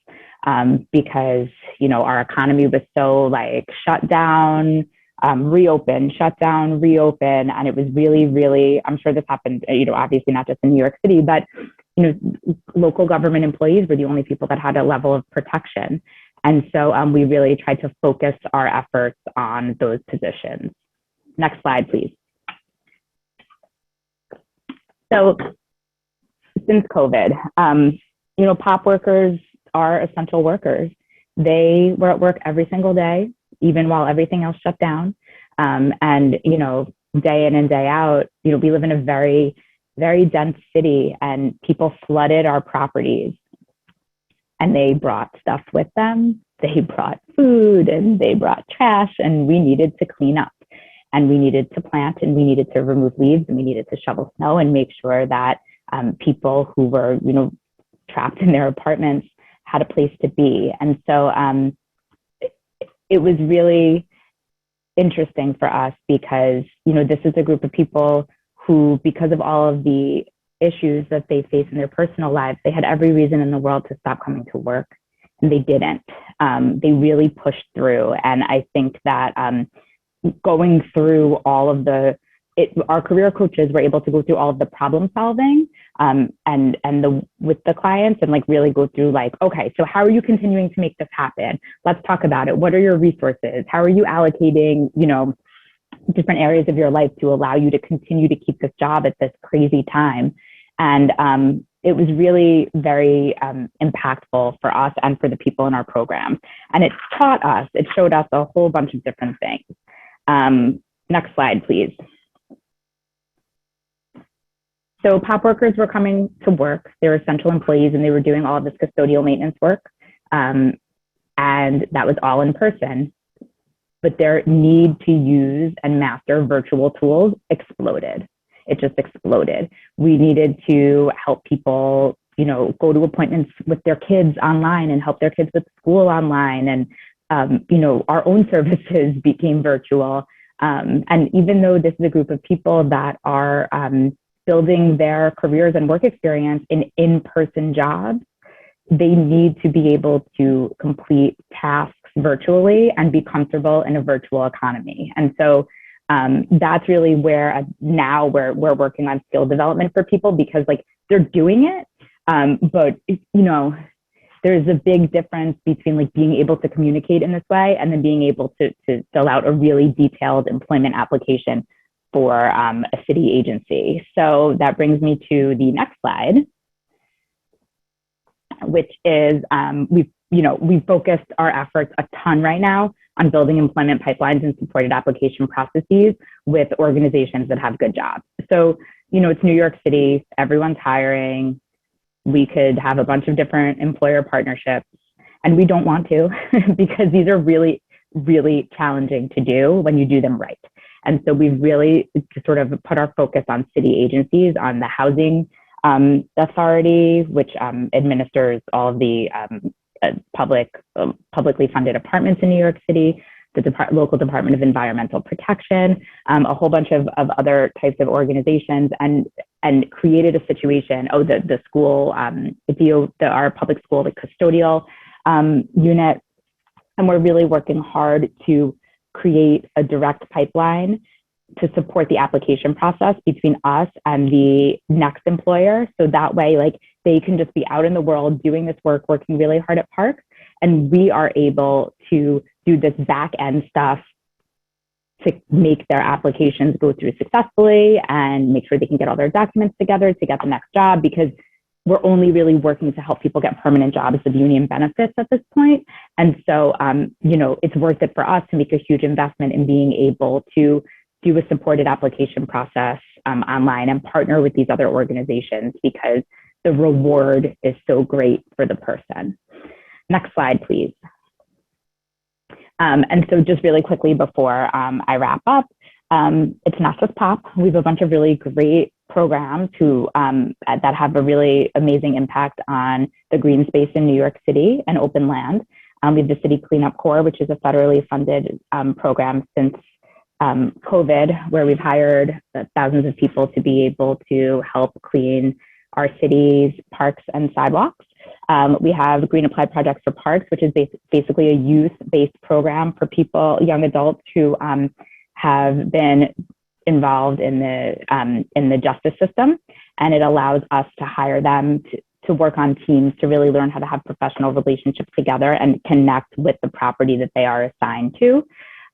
because, you know, our economy was so like shut down, reopen, shut down, reopen. And it was really, really, I'm sure this happened, you know, obviously not just in New York City, but, you know, local government employees were the only people that had a level of protection. And so we really tried to focus our efforts on those positions. Next slide, please. So since COVID, you know, POP workers are essential workers. They were at work every single day, even while everything else shut down. And, you know, day in and day out, you know, we live in a very, very dense city and people flooded our properties and they brought stuff with them. They brought food and they brought trash, and we needed to clean up and we needed to plant and we needed to remove leaves and we needed to shovel snow and make sure that people who were, you know, trapped in their apartments had a place to be. And so it was really interesting for us because, this is a group of people who, because of all of the issues that they face in their personal lives, they had every reason in the world to stop coming to work, and they didn't. They really pushed through. And I think that going through all of our career coaches were able to go through all of the problem solving with the clients and really go through okay, so how are you continuing to make this happen? Let's talk about it. What are your resources? How are you allocating, different areas of your life to allow you to continue to keep this job at this crazy time? And it was really very impactful for us and for the people in our program. And it showed us a whole bunch of different things. Next slide, please. So POP workers were coming to work. They were essential employees, and they were doing all of this custodial maintenance work. And that was all in person. But their need to use and master virtual tools exploded. It just exploded. We needed to help people, go to appointments with their kids online and help their kids with school online. And, our own services became virtual. And even though this is a group of people that are building their careers and work experience in in-person jobs, they need to be able to complete tasks virtually and be comfortable in a virtual economy. And so that's really where now we're working on skill development for people, because they're doing it, but there's a big difference between being able to communicate in this way and then being able to fill out a really detailed employment application for a city agency. So that brings me to the next slide, which is we've focused our efforts a ton right now on building employment pipelines and supported application processes with organizations that have good jobs. So, it's New York City, everyone's hiring. We could have a bunch of different employer partnerships, and we don't want to because these are really, really challenging to do when you do them right. And so we've really sort of put our focus on city agencies, on the housing authority, which administers all of the publicly funded apartments in New York City, the local Department of Environmental Protection, a whole bunch of other types of organizations, and created a situation. The school, our public school, the custodial unit, and we're really working hard to create a direct pipeline to support the application process between us and the next employer. So that way, they can just be out in the world doing this work, working really hard at Parks, and we are able to do this back end stuff to make their applications go through successfully and make sure they can get all their documents together to get the next job, because we're only really working to help people get permanent jobs with union benefits at this point. And so, it's worth it for us to make a huge investment in being able to do a supported application process online and partner with these other organizations, because the reward is so great for the person. Next slide, please. And so just really quickly before I wrap up, it's not just POP. We have a bunch of really great programs that have a really amazing impact on the green space in New York City and open land. We have the City Cleanup Corps, which is a federally funded program since COVID, where we've hired thousands of people to be able to help clean our cities, parks, and sidewalks. We have Green Applied Projects for Parks, which is basically a youth-based program for people, young adults who have been involved in the justice system, and it allows us to hire them to work on teams to really learn how to have professional relationships together and connect with the property that they are assigned to.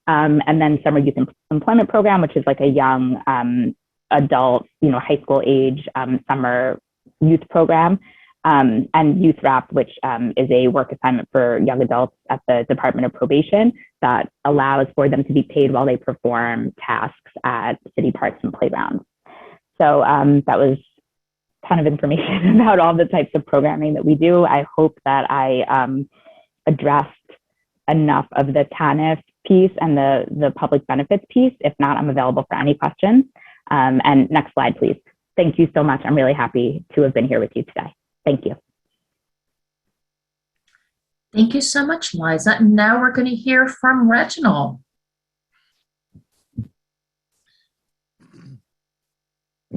And then Summer Youth Employment Program, which is a young adult, high school age summer youth program. And Youth Wrap, which is a work assignment for young adults at the Department of Probation that allows for them to be paid while they perform tasks at city parks and playgrounds. So that was a ton of information about all the types of programming that we do. I hope that I addressed enough of the TANF piece and the public benefits piece. If not, I'm available for any questions. And next slide, please. Thank you so much. I'm really happy to have been here with you today. Thank you. Thank you so much, Liza. And now we're going to hear from Reginald.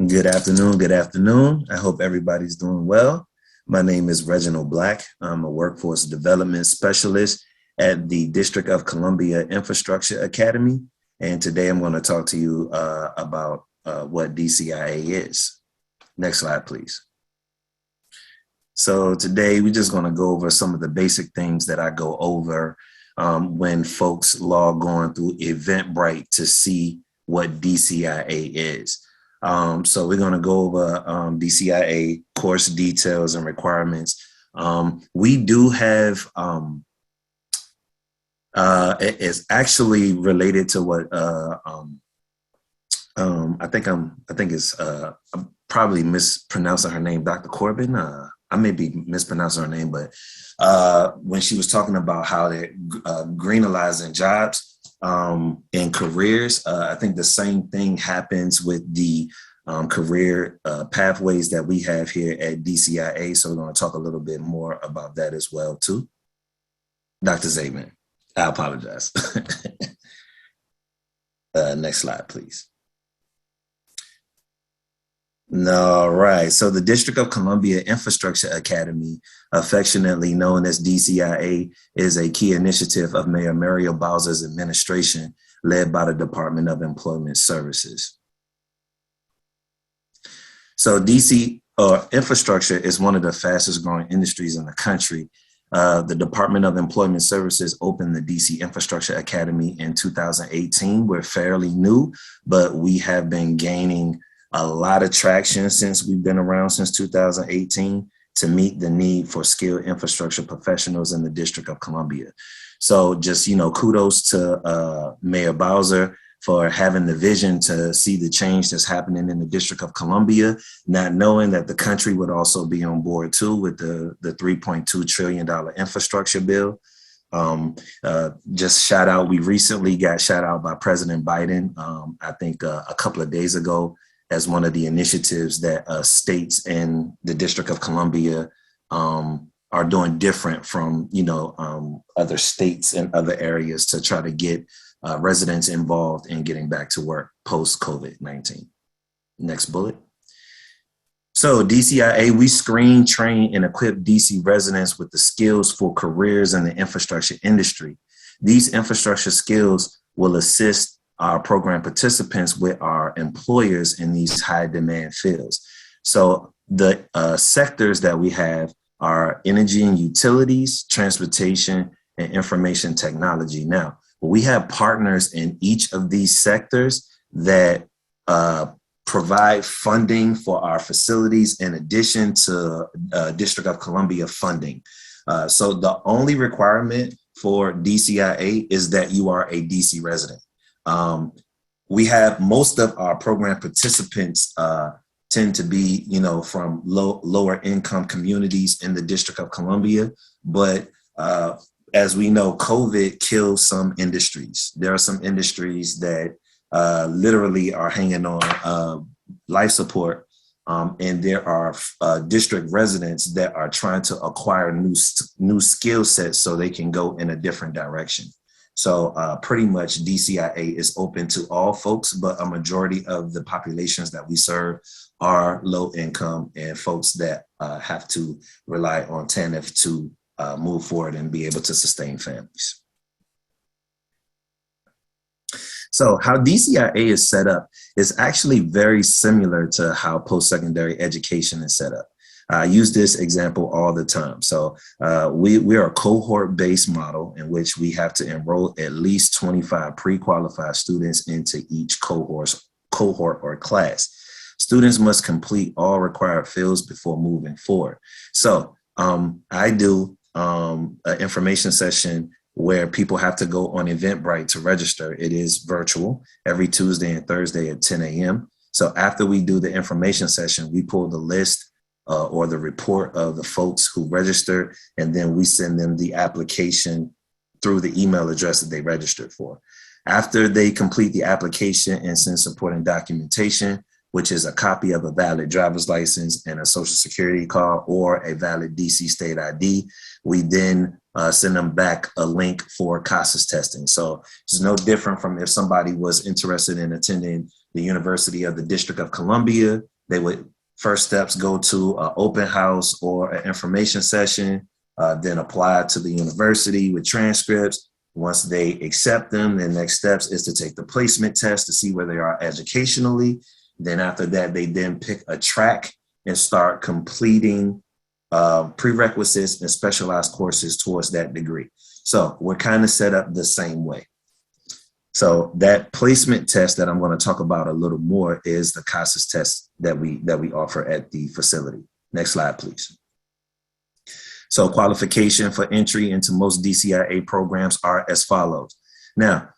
Good afternoon. Good afternoon. I hope everybody's doing well. My name is Reginald Black. I'm a workforce development specialist at the District of Columbia Infrastructure Academy. And today I'm going to talk to you about what DCIA is. Next slide, please. So today we're just going to go over some of the basic things that I go over when folks log on through Eventbrite to see what DCIA is. So we're going to go over DCIA course details and requirements. We do have, it's actually related to what I think it's I'm probably mispronouncing her name, Dr. Corbin. I may be mispronouncing her name, but when she was talking about how they're greenalizing jobs, in careers, I think the same thing happens with the career pathways that we have here at DCIA. So we're going to talk a little bit more about that as well, too. Dr. Zabin, I apologize. Next slide, please. All right. So the District of Columbia Infrastructure Academy, affectionately known as DCIA, is a key initiative of Mayor Muriel Bowser's administration, led by the Department of Employment Services. So infrastructure is one of the fastest growing industries in the country. The Department of Employment Services opened the DC Infrastructure Academy in 2018. We're fairly new, but we have been gaining a lot of traction since we've been around since 2018 to meet the need for skilled infrastructure professionals in the District of Columbia. So just, kudos to Mayor Bowser for having the vision to see the change that's happening in the District of Columbia, not knowing that the country would also be on board too with the $3.2 trillion infrastructure bill. Just shout out, we recently got shout out by President Biden, I think a couple of days ago, as one of the initiatives that states in the District of Columbia are doing different from, other states and other areas to try to get residents involved in getting back to work post-COVID-19. Next bullet. So DCIA, we screen, train, and equip DC residents with the skills for careers in the infrastructure industry. These infrastructure skills will assist our program participants with our employers in these high demand fields. So the sectors that we have are energy and utilities, transportation, and information technology. Now, we have partners in each of these sectors that provide funding for our facilities in addition to District of Columbia funding. So the only requirement for DCIA is that you are a DC resident. We have most of our program participants tend to be, from lower income communities in the District of Columbia. But as we know, COVID kills some industries. There are some industries that literally are hanging on life support. And there are district residents that are trying to acquire new skill sets so they can go in a different direction. So pretty much DCIA is open to all folks, but a majority of the populations that we serve are low income and folks that have to rely on Tanf to move forward and be able to sustain families. So how DCIA is set up is actually very similar to how post-secondary education is set up. I use this example all the time. So we are a cohort-based model in which we have to enroll at least 25 pre-qualified students into each cohort or class. Students must complete all required fields before moving forward. So I do an information session where people have to go on Eventbrite to register. It is virtual every Tuesday and Thursday at 10 a.m. So after we do the information session, we pull the list or the report of the folks who registered, and then we send them the application through the email address that they registered for. After they complete the application and send supporting documentation, which is a copy of a valid driver's license and a social security card or a valid DC state ID, we then send them back a link for CASAS testing. So it's no different from if somebody was interested in attending the University of the District of Columbia They would first steps go to an open house or an information session, then apply to the university with transcripts. Once they accept them, the next steps is to take the placement test to see where they are educationally. Then after that, they then pick a track and start completing prerequisites and specialized courses towards that degree. So we're kind of set up the same way. So that placement test that I'm going to talk about a little more is the CASAS test that we offer at the facility. Next slide, please. So qualification for entry into most DCIA programs are as follows. Now,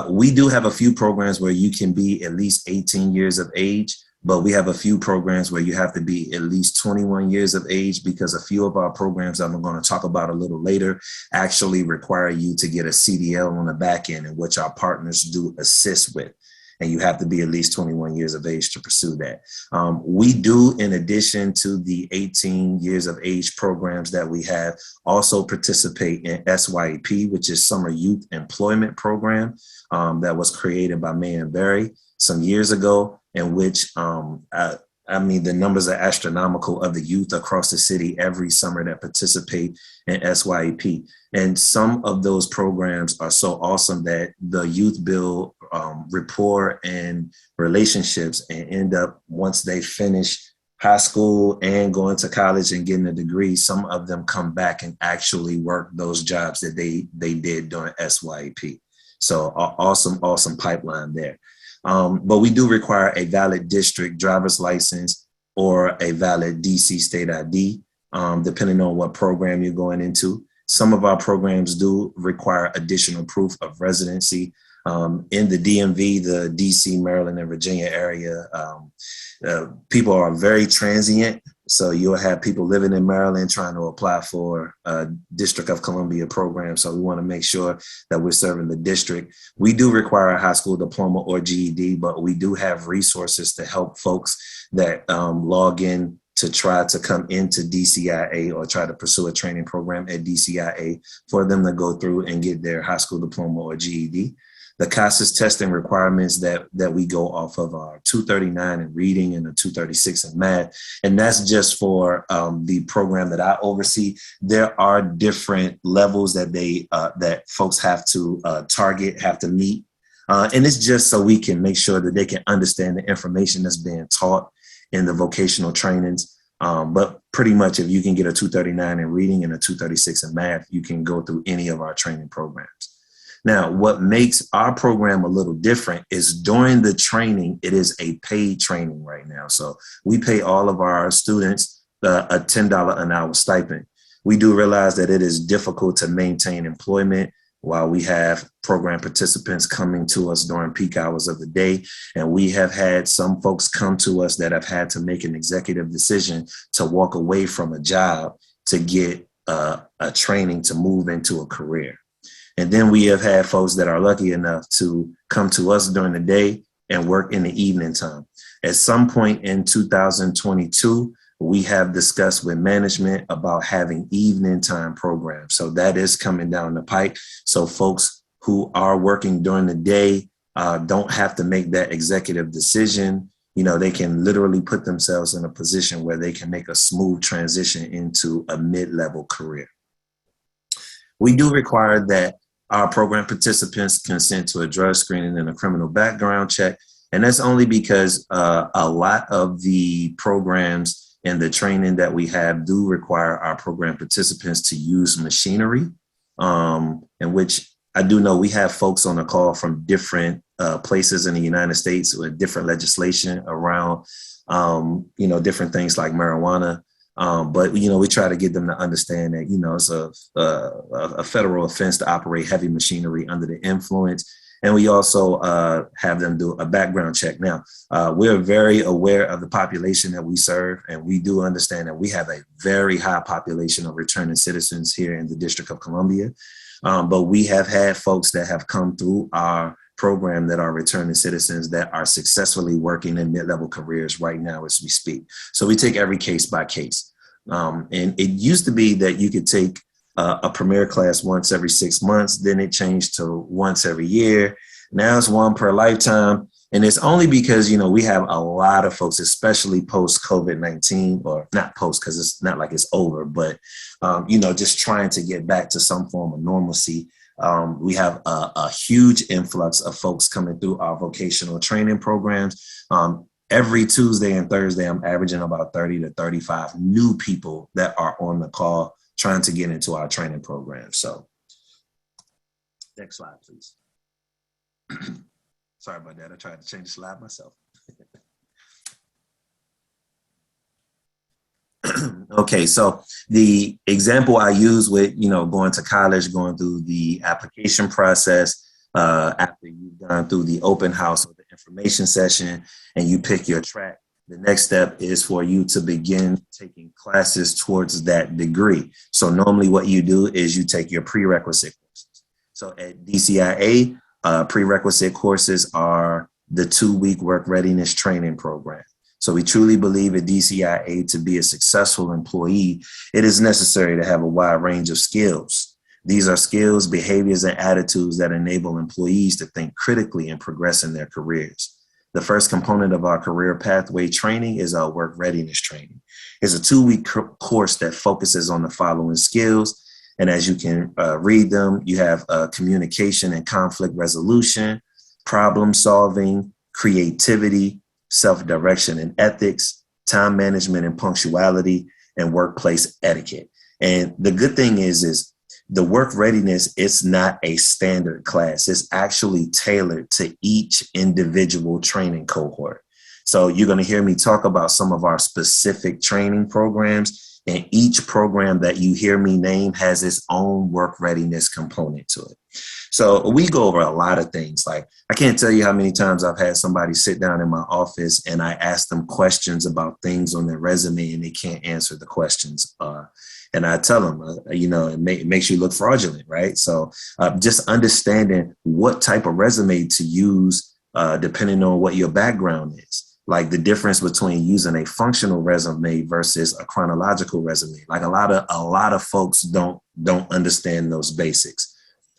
we do have a few programs where you can be at least 18 years of age, but we have a few programs where you have to be at least 21 years of age, because a few of our programs that I'm going to talk about a little later actually require you to get a CDL on the back end, in which our partners do assist with. And you have to be at least 21 years of age to pursue that. We do, in addition to the 18 years of age programs that we have, also participate in SYEP, which is Summer Youth Employment Program, that was created by Mayor Barry some years ago, in which, I mean, the numbers are astronomical of the youth across the city every summer that participate in SYEP. And some of those programs are so awesome that the youth build rapport and relationships, and end up, once they finish high school and going to college and getting a degree, some of them come back and actually work those jobs that they did during SYEP. So awesome pipeline there. But we do require a valid district driver's license or a valid DC state ID, depending on what program you're going into. Some of our programs do require additional proof of residency. In the DMV, the DC, Maryland, and Virginia area, people are very transient. So you'll have people living in Maryland trying to apply for a District of Columbia program. So we want to make sure that we're serving the district. We do require a high school diploma or GED, but we do have resources to help folks that log in to try to come into DCIA or try to pursue a training program at DCIA, for them to go through and get their high school diploma or GED. The CASAS testing requirements that we go off of are 239 in reading and a 236 in math. And that's just for the program that I oversee. There are different levels that that folks have to target, have to meet. And it's just so we can make sure that they can understand the information that's being taught in the vocational trainings. But pretty much, if you can get a 239 in reading and a 236 in math, you can go through any of our training programs. Now, what makes our program a little different is during the training, it is a paid training right now. So we pay all of our students a $10 an hour stipend. We do realize that it is difficult to maintain employment while we have program participants coming to us during peak hours of the day. And we have had some folks come to us that have had to make an executive decision to walk away from a job to get a training to move into a career. And then we have had folks that are lucky enough to come to us during the day and work in the evening time. At some point in 2022, we have discussed with management about having evening time programs. So that is coming down the pike. So folks who are working during the day don't have to make that executive decision. You know, they can literally put themselves in a position where they can make a smooth transition into a mid-level career. We do require that our program participants consent to a drug screening and a criminal background check. And that's only because a lot of the programs and the training that we have do require our program participants to use machinery, in which I do know we have folks on the call from different places in the United States with different legislation around, different things like marijuana. But, we try to get them to understand that, it's a federal offense to operate heavy machinery under the influence. And we also have them do a background check. Now, we're very aware of the population that we serve, and we do understand that we have a very high population of returning citizens here in the District of Columbia. But we have had folks that have come through our program that are returning citizens that are successfully working in mid-level careers right now as we speak. So we take every case by case. And it used to be that you could take a premier class once every 6 months. Then it changed to once every year. Now it's one per lifetime. And it's only because, we have a lot of folks, especially post COVID-19, or not post, because it's not like it's over, but, just trying to get back to some form of normalcy. We have a huge influx of folks coming through our vocational training programs. Every Tuesday and Thursday, I'm averaging about 30 to 35 new people that are on the call trying to get into our training program. So next slide, please. Sorry about that. I tried to change the slide myself. Okay, so the example I use with, going to college, going through the application process, after you've gone through the open house or the information session and you pick your track, the next step is for you to begin taking classes towards that degree. So normally what you do is you take your prerequisite courses. So at DCIA, prerequisite courses are the 2-week work readiness training program. So we truly believe at DCIA, to be a successful employee, it is necessary to have a wide range of skills. These are skills, behaviors, and attitudes that enable employees to think critically and progress in their careers. The first component of our career pathway training is our work readiness training. It's a 2-week course that focuses on the following skills. And as you can read them, you have communication and conflict resolution, problem solving, creativity, self-direction and ethics, time management and punctuality, and workplace etiquette. And the good thing is the work readiness, it's not a standard class. It's actually tailored to each individual training cohort. So you're going to hear me talk about some of our specific training programs, and each program that you hear me name has its own work readiness component to it. So we go over a lot of things. Like, I can't tell you how many times I've had somebody sit down in my office and I ask them questions about things on their resume and they can't answer the questions. And I tell them, it makes you look fraudulent, right? So just understanding what type of resume to use, depending on what your background is. Like the difference between using a functional resume versus a chronological resume. Like a lot of folks don't understand those basics.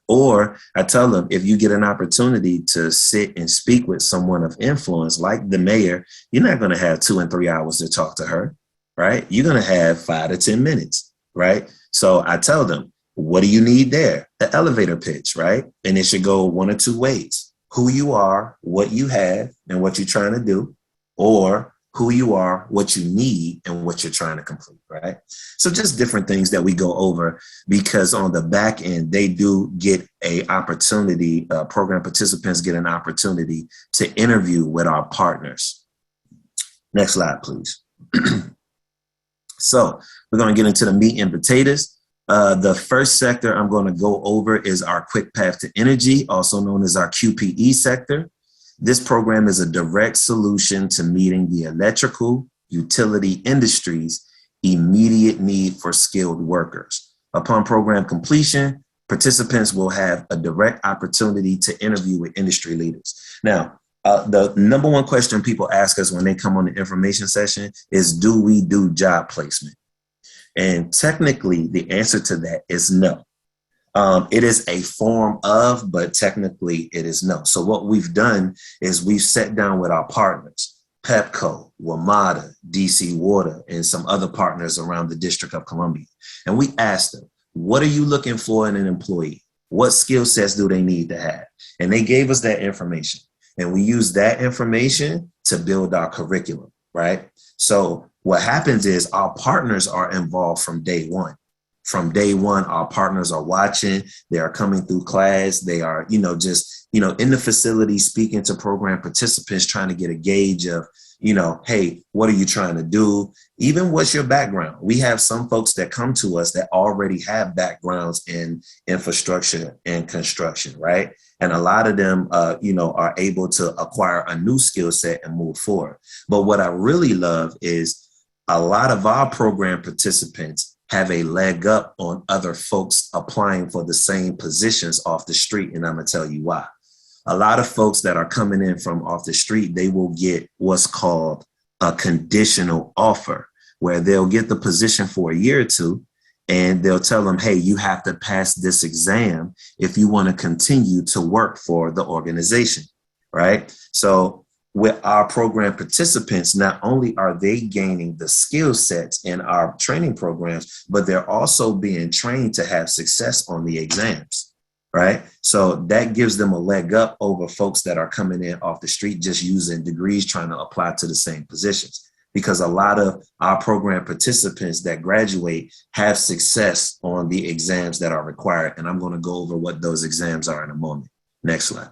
Or I tell them, if you get an opportunity to sit and speak with someone of influence, like the mayor, you're not going to have 2 and 3 hours to talk to her, right? You're going to have 5 to 10 minutes, right? So I tell them, what do you need there? The elevator pitch, right? And it should go one or two ways: who you are, what you have, and what you're trying to do, or who you are, what you need, and what you're trying to complete, right? So just different things that we go over, because on the back end, they do get a opportunity, program participants get an opportunity to interview with our partners. Next slide, please. So we're going to get into the meat and potatoes. The first sector I'm going to go over is our Quick Path to Energy, also known as our QPE sector. This program is a direct solution to meeting the electrical utility industry's immediate need for skilled workers. Upon program completion, participants will have a direct opportunity to interview with industry leaders. Now, the number one question people ask us when they come on the information session is, do we do job placement? And technically, the answer to that is no. It is a form of, but technically it is no. So what we've done is we've sat down with our partners, Pepco, WMATA, DC Water, and some other partners around the District of Columbia. And we asked them, what are you looking for in an employee? What skill sets do they need to have? And they gave us that information. And we use that information to build our curriculum, right? So what happens is our partners are involved from day one. From day one, our partners are watching, they are coming through class, they are, in the facility speaking to program participants, trying to get a gauge of, hey, what are you trying to do? Even what's your background? We have some folks that come to us that already have backgrounds in infrastructure and construction, right? And a lot of them, are able to acquire a new skill set and move forward. But what I really love is a lot of our program participants have a leg up on other folks applying for the same positions off the street. And I'm going to tell you why. A lot of folks that are coming in from off the street, they will get what's called a conditional offer, where they'll get the position for a year or two, and they'll tell them, hey, you have to pass this exam if you want to continue to work for the organization, right? So with our program participants, not only are they gaining the skill sets in our training programs, but they're also being trained to have success on the exams, right? So that gives them a leg up over folks that are coming in off the street just using degrees trying to apply to the same positions. Because a lot of our program participants that graduate have success on the exams that are required. And I'm going to go over what those exams are in a moment. Next slide.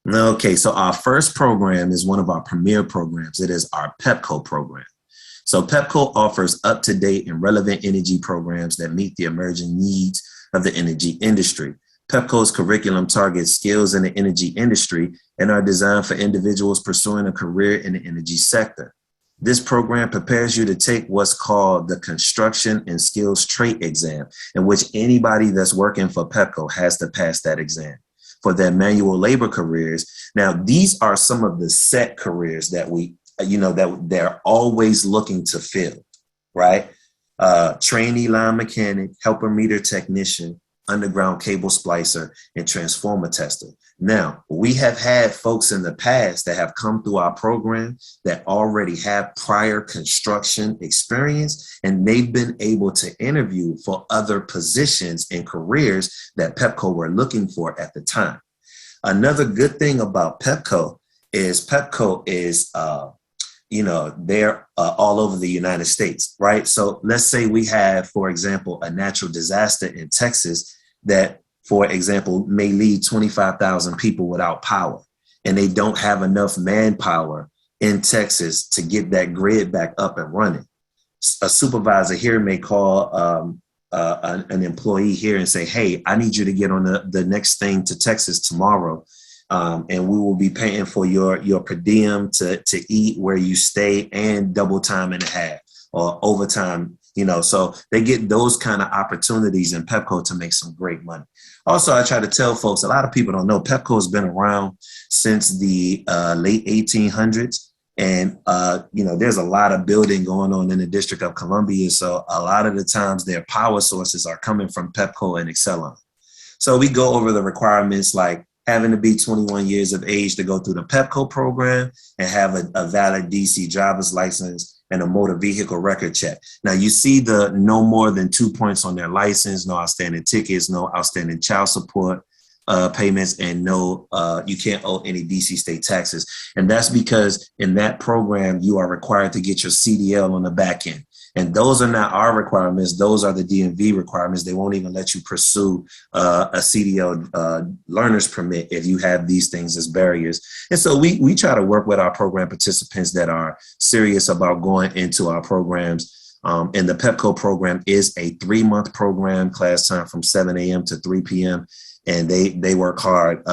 Okay, so our first program is one of our premier programs. It is our Pepco program. So Pepco offers up-to-date and relevant energy programs that meet the emerging needs of the energy industry. Pepco's curriculum targets skills in the energy industry and are designed for individuals pursuing a career in the energy sector. This program prepares you to take what's called the Construction and Skills Trait Exam, in which anybody that's working for Pepco has to pass that exam. For their manual labor careers. Now, these are some of the set careers that that they're always looking to fill, right? Trainee line mechanic, helper meter technician, underground cable splicer, and transformer tester. Now, we have had folks in the past that have come through our program that already have prior construction experience, and they've been able to interview for other positions and careers that Pepco were looking for at the time. Another good thing about Pepco is they're all over the United States, right? So let's say we have, for example, a natural disaster in Texas that, for example, may leave 25,000 people without power, and they don't have enough manpower in Texas to get that grid back up and running. A supervisor here may call an employee here and say, hey, I need you to get on the next thing to Texas tomorrow, and we will be paying for your per diem to eat where you stay and double time and a half or overtime. So they get those kind of opportunities in Pepco to make some great money. Also, I try to tell folks, a lot of people don't know Pepco has been around since the late 1800s. And, there's a lot of building going on in the District of Columbia. So a lot of the times their power sources are coming from Pepco and Excelon. So we go over the requirements like having to be 21 years of age to go through the Pepco program and have a valid DC driver's license and a motor vehicle record check. Now you see the no more than 2 points on their license, no outstanding tickets, no outstanding child support payments, and no, you can't owe any DC state taxes. And that's because in that program, you are required to get your CDL on the back end. And those are not our requirements. Those are the DMV requirements. They won't even let you pursue a CDL learner's permit if you have these things as barriers. And so we try to work with our program participants that are serious about going into our programs. And the Pepco program is a 3-month program, class time from 7 a.m. to 3 p.m. And they work hard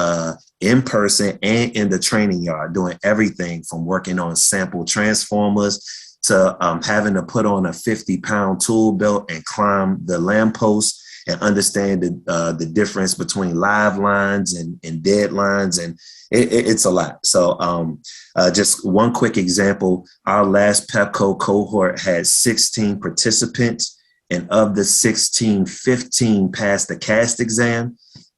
in person and in the training yard, doing everything from working on sample transformers to having to put on a 50-pound tool belt and climb the lamppost and understand the difference between live lines and dead lines. And it's a lot. So just one quick example, our last Pepco cohort had 16 participants, and of the 16, 15 passed the CAST exam,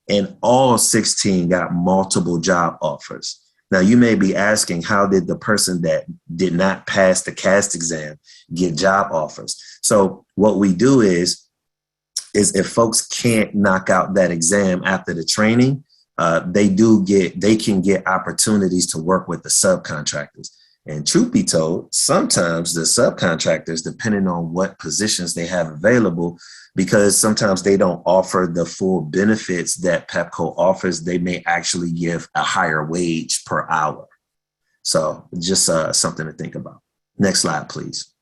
and all 16 got multiple job offers. Now, you may be asking, how did the person that did not pass the CAST exam get job offers? So what we do is if folks can't knock out that exam after the training, they can get opportunities to work with the subcontractors. And truth be told, sometimes the subcontractors, depending on what positions they have available, because sometimes they don't offer the full benefits that Pepco offers, they may actually give a higher wage per hour. So just something to think about. Next slide, please.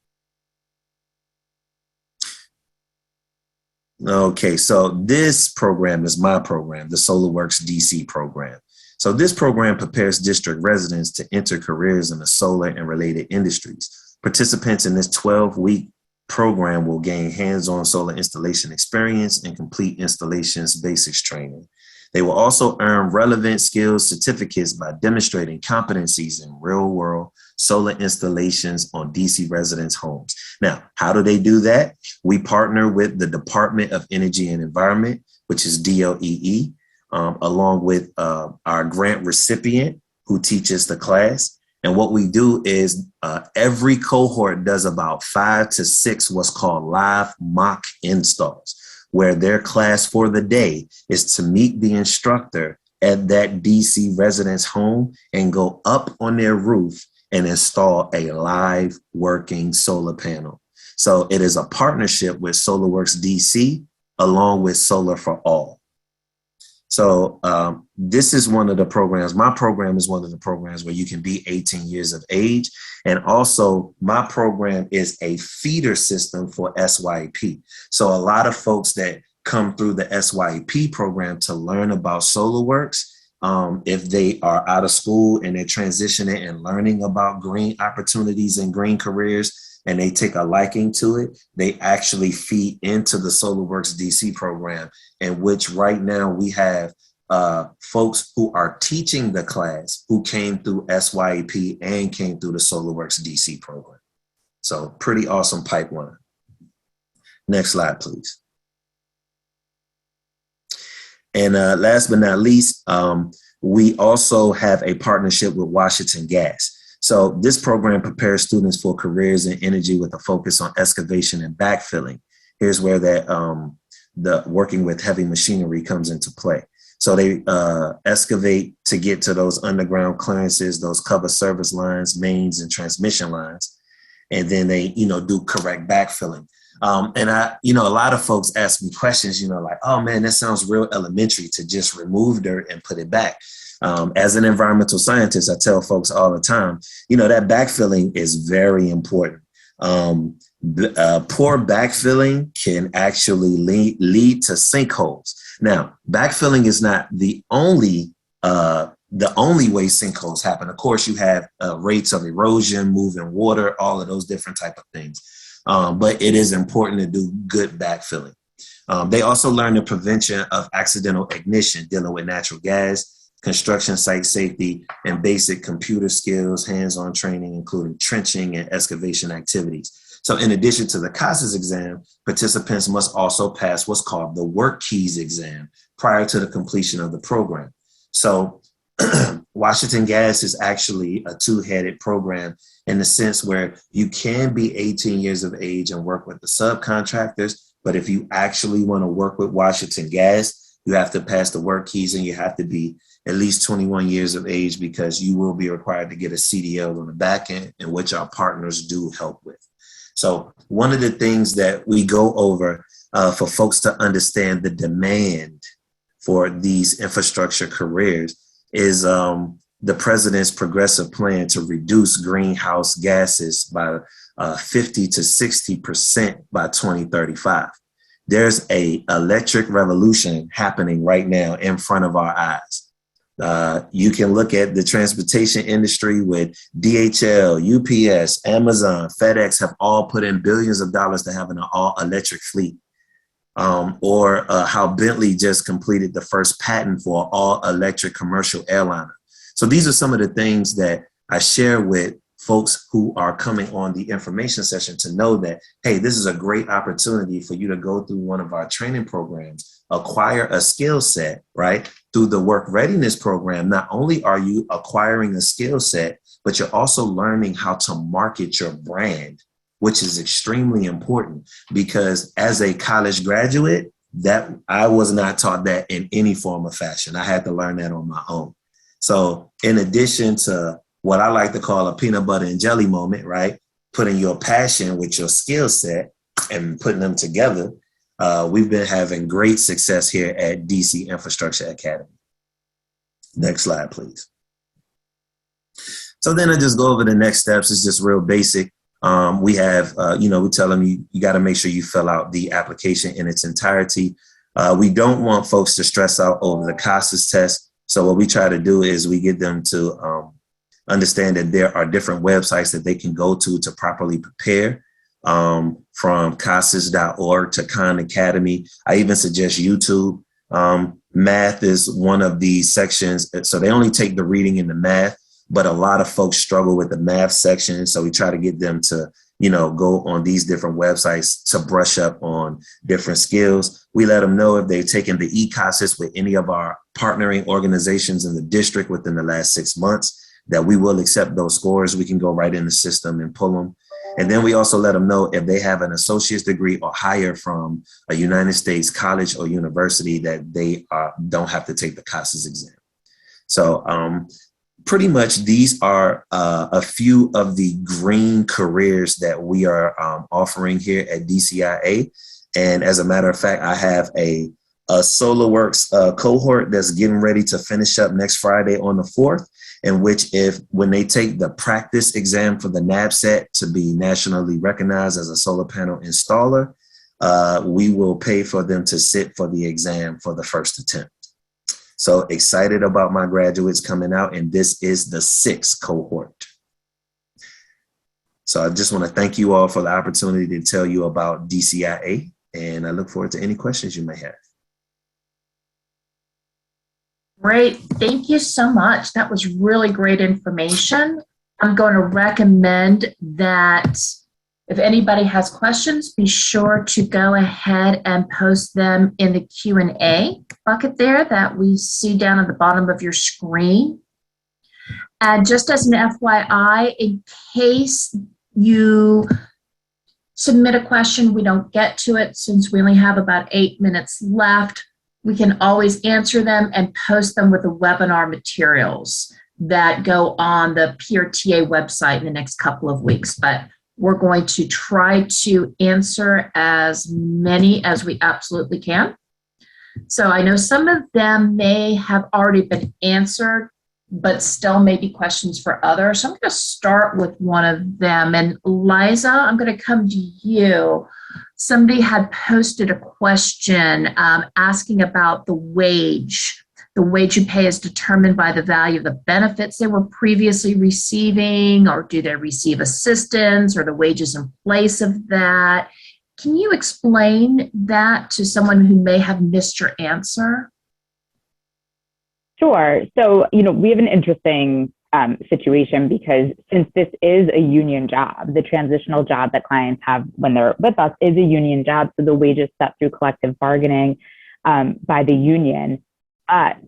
Okay, so this program is my program, the Solarworks Dc Program. So this program prepares district residents to enter careers in the solar and related industries. Participants in this 12-week program will gain hands-on solar installation experience and complete installations basics training. They will also earn relevant skills certificates by demonstrating competencies in real-world solar installations on DC residents' homes. Now, how do they do that? We partner with the Department of Energy and Environment, which is DOEE. along with our grant recipient who teaches the class. And what we do is every cohort does about 5 to 6 what's called live mock installs, where their class for the day is to meet the instructor at that DC residence home and go up on their roof and install a live working solar panel. So it is a partnership with Solarworks DC along with Solar for All. So this is one of the programs. My program is one of the programs where you can be 18 years of age. And also my program is a feeder system for SYP. So a lot of folks that come through the SYP program to learn about Solarworks, if they are out of school and they're transitioning and learning about green opportunities and green careers, and they take a liking to it, they actually feed into the Solarworks DC program, in which right now we have folks who are teaching the class who came through SYP and came through the Solarworks DC program. So pretty awesome pipeline. Next slide, please. And last but not least, we also have a partnership with Washington Gas. So this program prepares students for careers in energy with a focus on excavation and backfilling. Here's where that the working with heavy machinery comes into play. So they excavate to get to those underground clearances, those cover service lines, mains, and transmission lines. And then they, do correct backfilling. And a lot of folks ask me questions, like, oh man, that sounds real elementary to just remove dirt and put it back. As an environmental scientist, I tell folks all the time, that backfilling is very important. Poor backfilling can actually lead to sinkholes. Now, backfilling is not the only way sinkholes happen. Of course, you have rates of erosion, moving water, all of those different type of things. But it is important to do good backfilling. They also learn the prevention of accidental ignition, dealing with natural gas, construction site safety, and basic computer skills, hands-on training, including trenching and excavation activities. So in addition to the CASAS exam, participants must also pass what's called the Work Keys exam prior to the completion of the program. So Washington Gas is actually a two-headed program in the sense where you can be 18 years of age and work with the subcontractors, but if you actually want to work with Washington Gas, you have to pass the Work Keys and you have to be at least 21 years of age, because you will be required to get a CDL on the back end, in which our partners do help with. So one of the things that we go over for folks to understand the demand for these infrastructure careers is the president's progressive plan to reduce greenhouse gases by 50 to 60% by 2035. There's an electric revolution happening right now in front of our eyes. You can look at the transportation industry with DHL, UPS, Amazon, FedEx have all put in billions of dollars to have an all electric fleet. Or how Bentley just completed the first patent for an all electric commercial airliner. So these are some of the things that I share with folks who are coming on the information session to know that, hey, this is a great opportunity for you to go through one of our training programs, acquire a skill set, right? Through the Work Readiness program, not only are you acquiring a skill set, but you're also learning how to market your brand, which is extremely important, because as a college graduate, that I was not taught that in any form or fashion. I had to learn that on my own. So in addition to what I like to call a peanut butter and jelly moment, right? Putting your passion with your skill set and putting them together, we've been having great success here at DC Infrastructure Academy. Next slide, please. So then I just go over the next steps. It's just real basic. We have, we tell them you got to make sure you fill out the application in its entirety. We don't want folks to stress out over the CASAS test. So what we try to do is we get them to understand that there are different websites that they can go to properly prepare, from CASAS.org to Khan Academy. I even suggest YouTube. Math is one of these sections. So they only take the reading and the math, but a lot of folks struggle with the math section. So we try to get them to go on these different websites to brush up on different skills. We let them know if they've taken the e-CASAs with any of our partnering organizations in the district within the last 6 months, that we will accept those scores. We can go right in the system and pull them. And then we also let them know if they have an associate's degree or higher from a United States college or university, that they don't have to take the CASAs exam. So pretty much these are a few of the green careers that we are offering here at DCIA. And as a matter of fact, I have a Solarworks cohort that's getting ready to finish up next Friday on the 4th, in which when they take the practice exam for the NABCET to be nationally recognized as a solar panel installer, we will pay for them to sit for the exam for the first attempt. So excited about my graduates coming out, and this is the 6th cohort. So I just want to thank you all for the opportunity to tell you about DCIA, and I look forward to any questions you may have. Great. Thank you so much. That was really great information. I'm going to recommend that if anybody has questions, be sure to go ahead and post them in the Q&A bucket there that we see down at the bottom of your screen. And just as an FYI, in case you submit a question, we don't get to it since we only have about 8 minutes left, we can always answer them and post them with the webinar materials that go on the PRTA website in the next couple of weeks. But we're going to try to answer as many as we absolutely can. So I know some of them may have already been answered, but still may be questions for others. So I'm going to start with one of them. And Liza, I'm going to come to you. Somebody had posted a question asking about the wage. The wage you pay is determined by the value of the benefits they were previously receiving, or do they receive assistance, or the wages in place of that? Can you explain that to someone who may have missed your answer? Sure. So, we have an interesting situation, because since this is a union job, the transitional job that clients have when they're with us is a union job. So the wage is set through collective bargaining by the union. But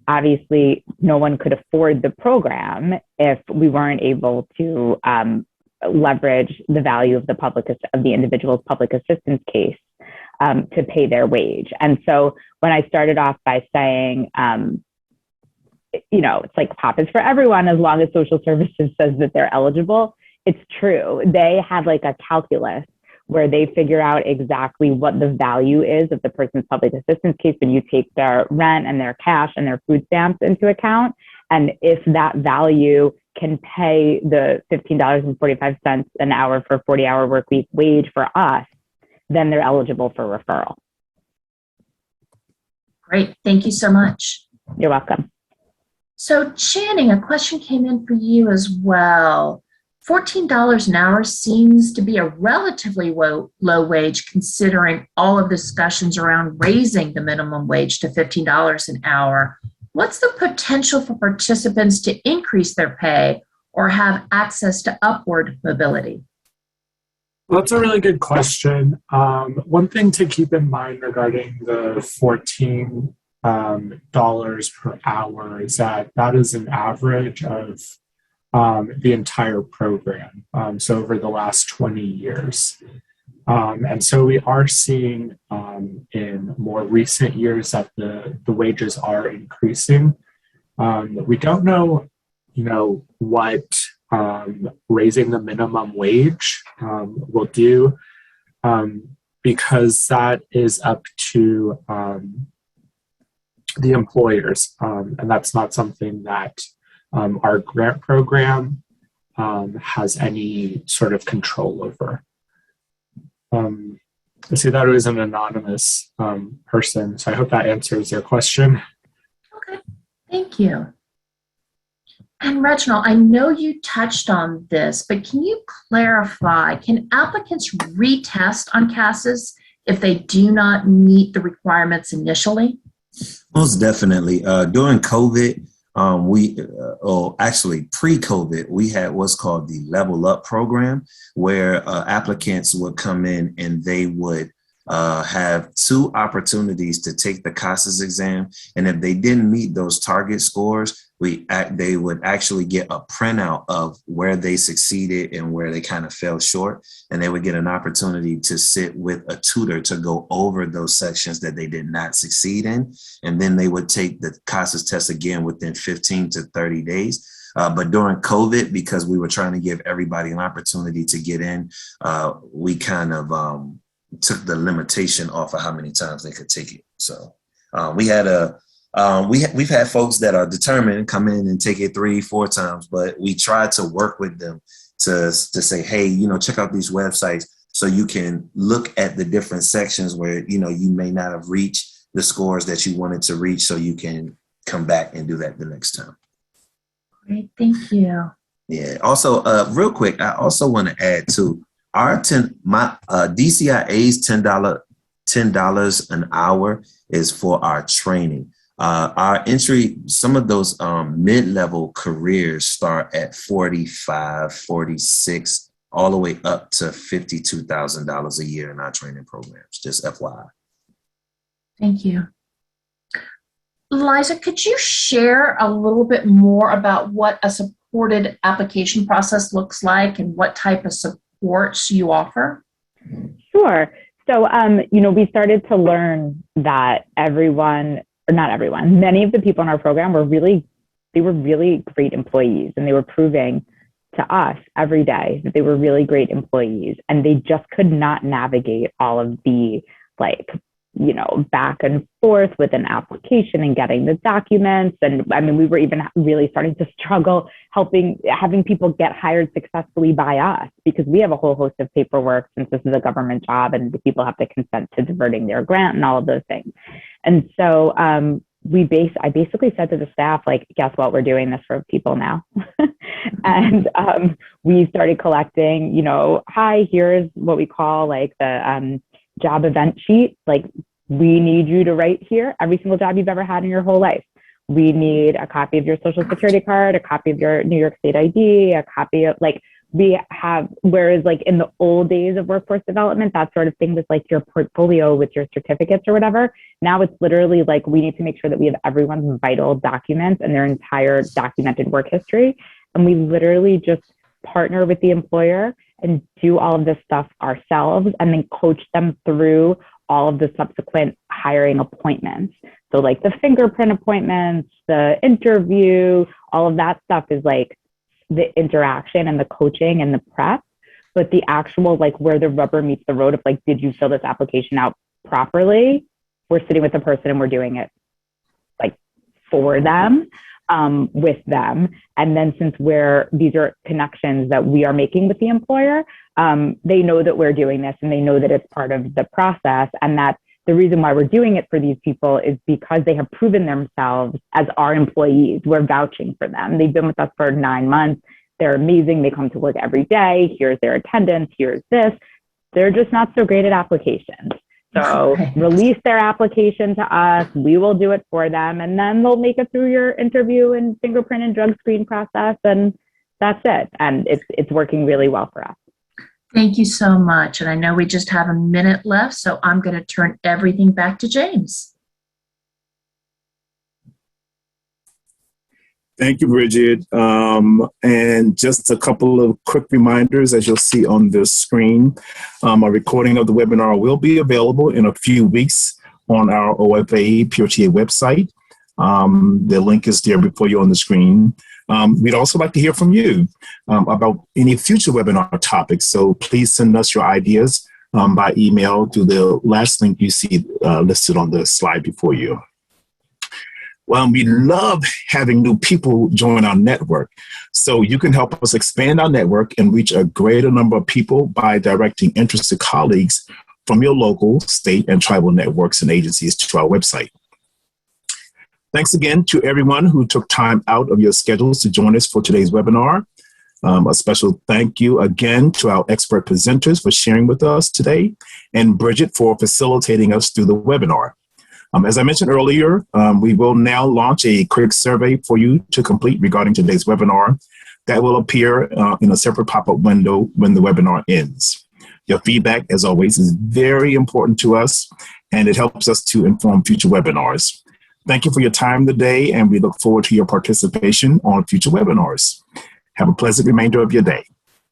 obviously, no one could afford the program if we weren't able to leverage the value of the individual's public assistance case to pay their wage. And so when I started off by saying, it's like POP is for everyone as long as social services says that they're eligible, it's true. They have like a calculus where they figure out exactly what the value is of the person's public assistance case when you take their rent and their cash and their food stamps into account. And if that value can pay the $15.45 an hour for a 40-hour work week wage for us, then they're eligible for referral. Great. Thank you so much. You're welcome. So Channing, a question came in for you as well. $14 an hour seems to be a relatively low wage considering all of the discussions around raising the minimum wage to $15 an hour. What's the potential for participants to increase their pay or have access to upward mobility? Well, that's a really good question. One thing to keep in mind regarding the $14 per hour is that is an average of the entire program, so over the last 20 years. And so we are seeing in more recent years that the wages are increasing. We don't know, what raising the minimum wage will do, because that is up to the employers, and that's not something that our grant program has any sort of control over. I see that it was an anonymous person, so I hope that answers your question. Okay, thank you. And Reginald, I know you touched on this, but can you clarify, can applicants retest on CASAs if they do not meet the requirements initially? Most definitely. During COVID, Actually pre-COVID, we had what's called the Level Up program, where applicants would come in and they would have 2 opportunities to take the CASAS exam. And if they didn't meet those target scores, they would actually get a printout of where they succeeded and where they kind of fell short. And they would get an opportunity to sit with a tutor to go over those sections that they did not succeed in. And then they would take the CASAS test again within 15 to 30 days. But during COVID, because we were trying to give everybody an opportunity to get in, we kind of took the limitation off of how many times they could take it. So we've had folks that are determined come in and take it 3-4 times, but we try to work with them to say, hey, check out these websites so you can look at the different sections where, you may not have reached the scores that you wanted to reach, so you can come back and do that the next time. Great, thank you. Yeah. Also, real quick, I also want to add too, DCIA's $10 an hour is for our training. Our entry, some of those mid-level careers start at $45, $46, all the way up to $52,000 a year in our training programs, just FYI. Thank you. Liza, could you share a little bit more about what a supported application process looks like and what type of supports you offer? Sure. So, we started to learn that many of the people in our program were really great employees, and they were proving to us every day that they were really great employees, and they just could not navigate all of the back and forth with an application and getting the documents. And we were even really starting to struggle having people get hired successfully by us, because we have a whole host of paperwork since this is a government job and the people have to consent to diverting their grant and all of those things. And so I basically said to the staff, guess what, we're doing this for people now. And we started collecting, hi, here's what we call the job event sheet. We need you to write here every single job you've ever had in your whole life. We need a copy of your social security card, a copy of your New York State ID, a copy of whereas in the old days of workforce development, that sort of thing was your portfolio with your certificates or whatever. Now it's literally we need to make sure that we have everyone's vital documents and their entire documented work history. And we literally just partner with the employer and do all of this stuff ourselves, and then coach them through all of the subsequent hiring appointments. So the fingerprint appointments, the interview, all of that stuff is the interaction and the coaching and the prep. But the actual where the rubber meets the road of did you fill this application out properly? We're sitting with the person and we're doing it for them. With them. And then since these are connections that we are making with the employer, they know that we're doing this and they know that it's part of the process, and that the reason why we're doing it for these people is because they have proven themselves as our employees. We're vouching for them. They've been with us for 9 months. They're amazing. They come to work every day. Here's their attendance. Here's this. They're just not so great at applications. So release their application to us. We will do it for them. And then they'll make it through your interview and fingerprint and drug screen process. And that's it. And it's working really well for us. Thank you so much. And I know we just have a minute left, so I'm going to turn everything back to James. Thank you, Bridget. And just a couple of quick reminders, as you'll see on the screen. A recording of the webinar will be available in a few weeks on our OFA PRTA website. The link is there before you on the screen. We'd also like to hear from you about any future webinar topics. So please send us your ideas by email to the last link you see listed on the slide before you. Well, we love having new people join our network. So you can help us expand our network and reach a greater number of people by directing interested colleagues from your local, state, and tribal networks and agencies to our website. Thanks again to everyone who took time out of your schedules to join us for today's webinar. A special thank you again to our expert presenters for sharing with us today, and Bridget for facilitating us through the webinar. As I mentioned earlier, we will now launch a quick survey for you to complete regarding today's webinar that will appear in a separate pop-up window when the webinar ends. Your feedback, as always, is very important to us, and it helps us to inform future webinars. Thank you for your time today, and we look forward to your participation on future webinars. Have a pleasant remainder of your day.